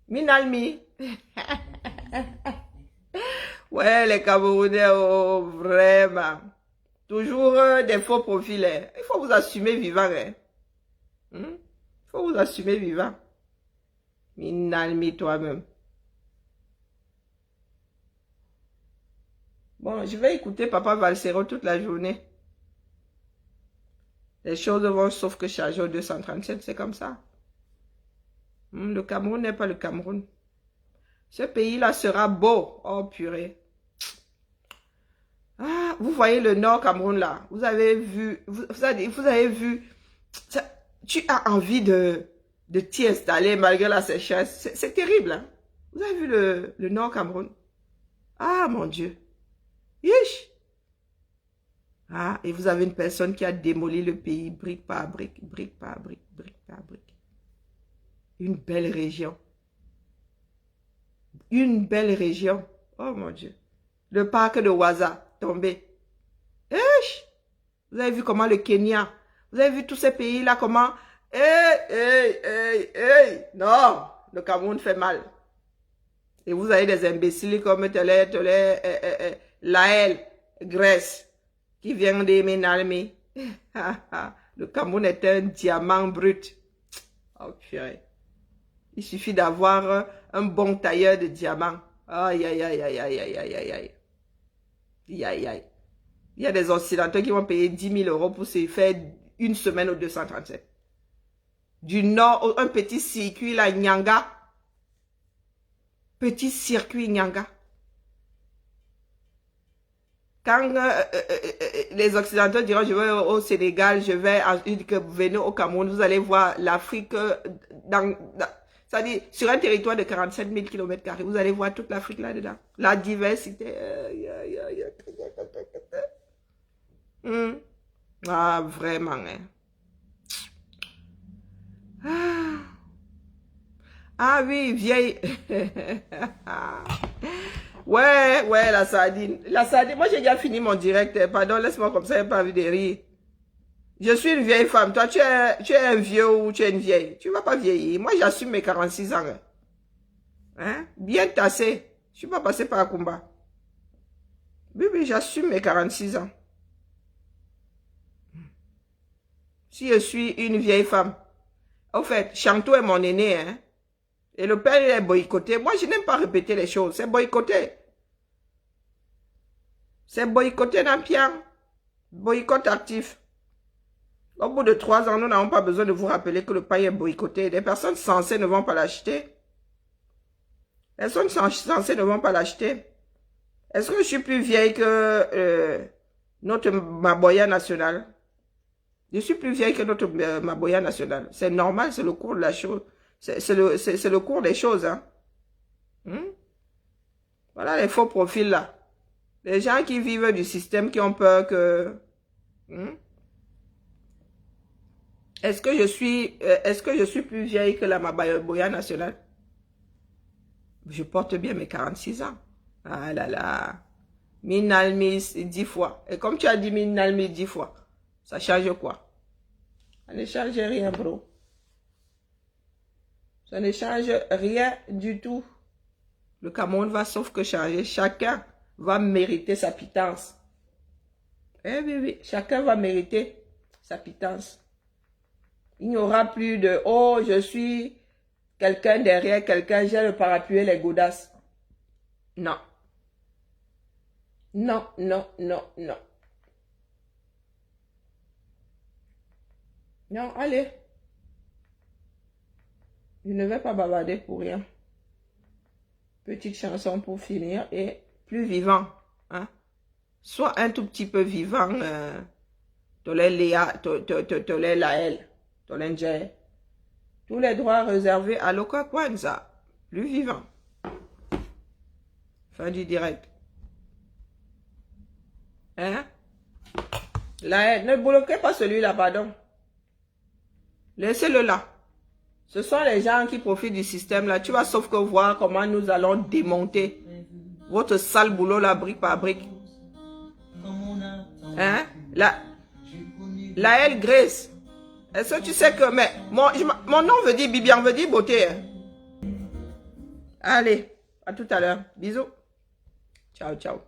Minalmi. Ouais, les Camerounais, oh, vraiment. Toujours des faux profils. Hein. Il faut vous assumer vivant. Hein. Il faut vous assumer vivant. Minalmi toi-même. Bon, je vais écouter Papa Valsero toute la journée. Les choses vont sauf que charger au 237, c'est comme ça. Le Cameroun n'est pas le Cameroun. Ce pays-là sera beau. Oh purée. Ah, vous voyez le Nord Cameroun là. Vous avez vu. Vous avez vu. Ça, tu as envie de t'y installer malgré la sécheresse. C'est terrible. Hein? Vous avez vu le Nord Cameroun. Ah mon Dieu. Yish. Ah, et vous avez une personne qui a démoli le pays brique par brique, brique par brique, brique par brique. Une belle région. Une belle région. Oh mon Dieu. Le parc de Waza, tombé. Eesh! Vous avez vu comment le Kenya, vous avez vu tous ces pays-là, comment... Non, le Cameroun fait mal. Et vous avez des imbéciles comme Laël, Grèce, qui vient d'aimer Nalmi. Le Cameroun est un diamant brut. Oh purée. Il suffit d'avoir un bon tailleur de diamants. Aïe, aïe, aïe, aïe, aïe, aïe, aïe, aïe, aïe. Aïe, aïe. Il y a des Occidentaux qui vont payer 10 000 € pour se faire une semaine au 237. Du nord, un petit circuit, là, Nyanga. Petit circuit Nyanga. Quand les Occidentaux diront, je vais au Sénégal, je vais que vous venez au Cameroun, vous allez voir l'Afrique c'est-à-dire sur un territoire de 47 000 km², vous allez voir toute l'Afrique là-dedans. La diversité. Ah, vraiment. Hein. Ah oui, vieille. Ouais, la sardine. La sardine, moi j'ai déjà fini mon direct. Pardon, laisse-moi comme ça, j'ai pas envie de rire. Je suis une vieille femme. Toi, tu es un vieux ou tu es une vieille. Tu ne vas pas vieillir. Moi, j'assume mes 46 ans. Hein? Bien tassé. Je ne suis pas passé par un combat. Oui, j'assume mes 46 ans. Si je suis une vieille femme. En fait, Chanto est mon aîné. Hein? Et le père, il est boycotté. Moi, je n'aime pas répéter les choses. C'est boycotté. C'est boycotté, Nampian. Boycott actif. Au bout de 3 ans, nous n'avons pas besoin de vous rappeler que le pain est boycotté. Les personnes censées ne vont pas l'acheter. Les personnes censées ne vont pas l'acheter. Est-ce que je suis plus vieille que notre Maboya nationale? Je suis plus vieille que notre Maboya nationale. C'est normal, c'est le cours de la chose. C'est le cours des choses. Hein? Voilà les faux profils là. Les gens qui vivent du système, qui ont peur que... Est-ce que je suis plus vieille que la Maboya nationale? Je porte bien mes 46 ans. Ah là là. Minalmi 10 fois. Et comme tu as dit Minalmi 10 fois, ça change quoi? Ça ne change rien, bro. Ça ne change rien du tout. Le Cameroun va sauf que changer. Chacun va mériter sa pitance. Eh oui, chacun va mériter sa pitance. Il n'y aura plus de « Oh, je suis quelqu'un derrière quelqu'un, j'ai le parapluie et les godasses. Non. Non, non, non, non. Non, allez. Je ne vais pas bavarder pour rien. Petite chanson pour finir et plus vivant. Hein? Soit un tout petit peu vivant. Tolé Léa, Tolé Laël, Tolé Ndjé. Tous les droits réservés à Loka Kwanza. Plus vivant. Fin du direct. Hein? Laël, ne bloquez pas celui-là, pardon. Laissez-le là. Ce sont les gens qui profitent du système là. Tu vas sauf que voir comment nous allons démonter votre sale boulot là, brique par brique. Hein? Laël Grace. Est-ce que tu sais que... Mais mon nom veut dire Bibian, veut dire beauté. Hein? Allez, à tout à l'heure. Bisous. Ciao, ciao.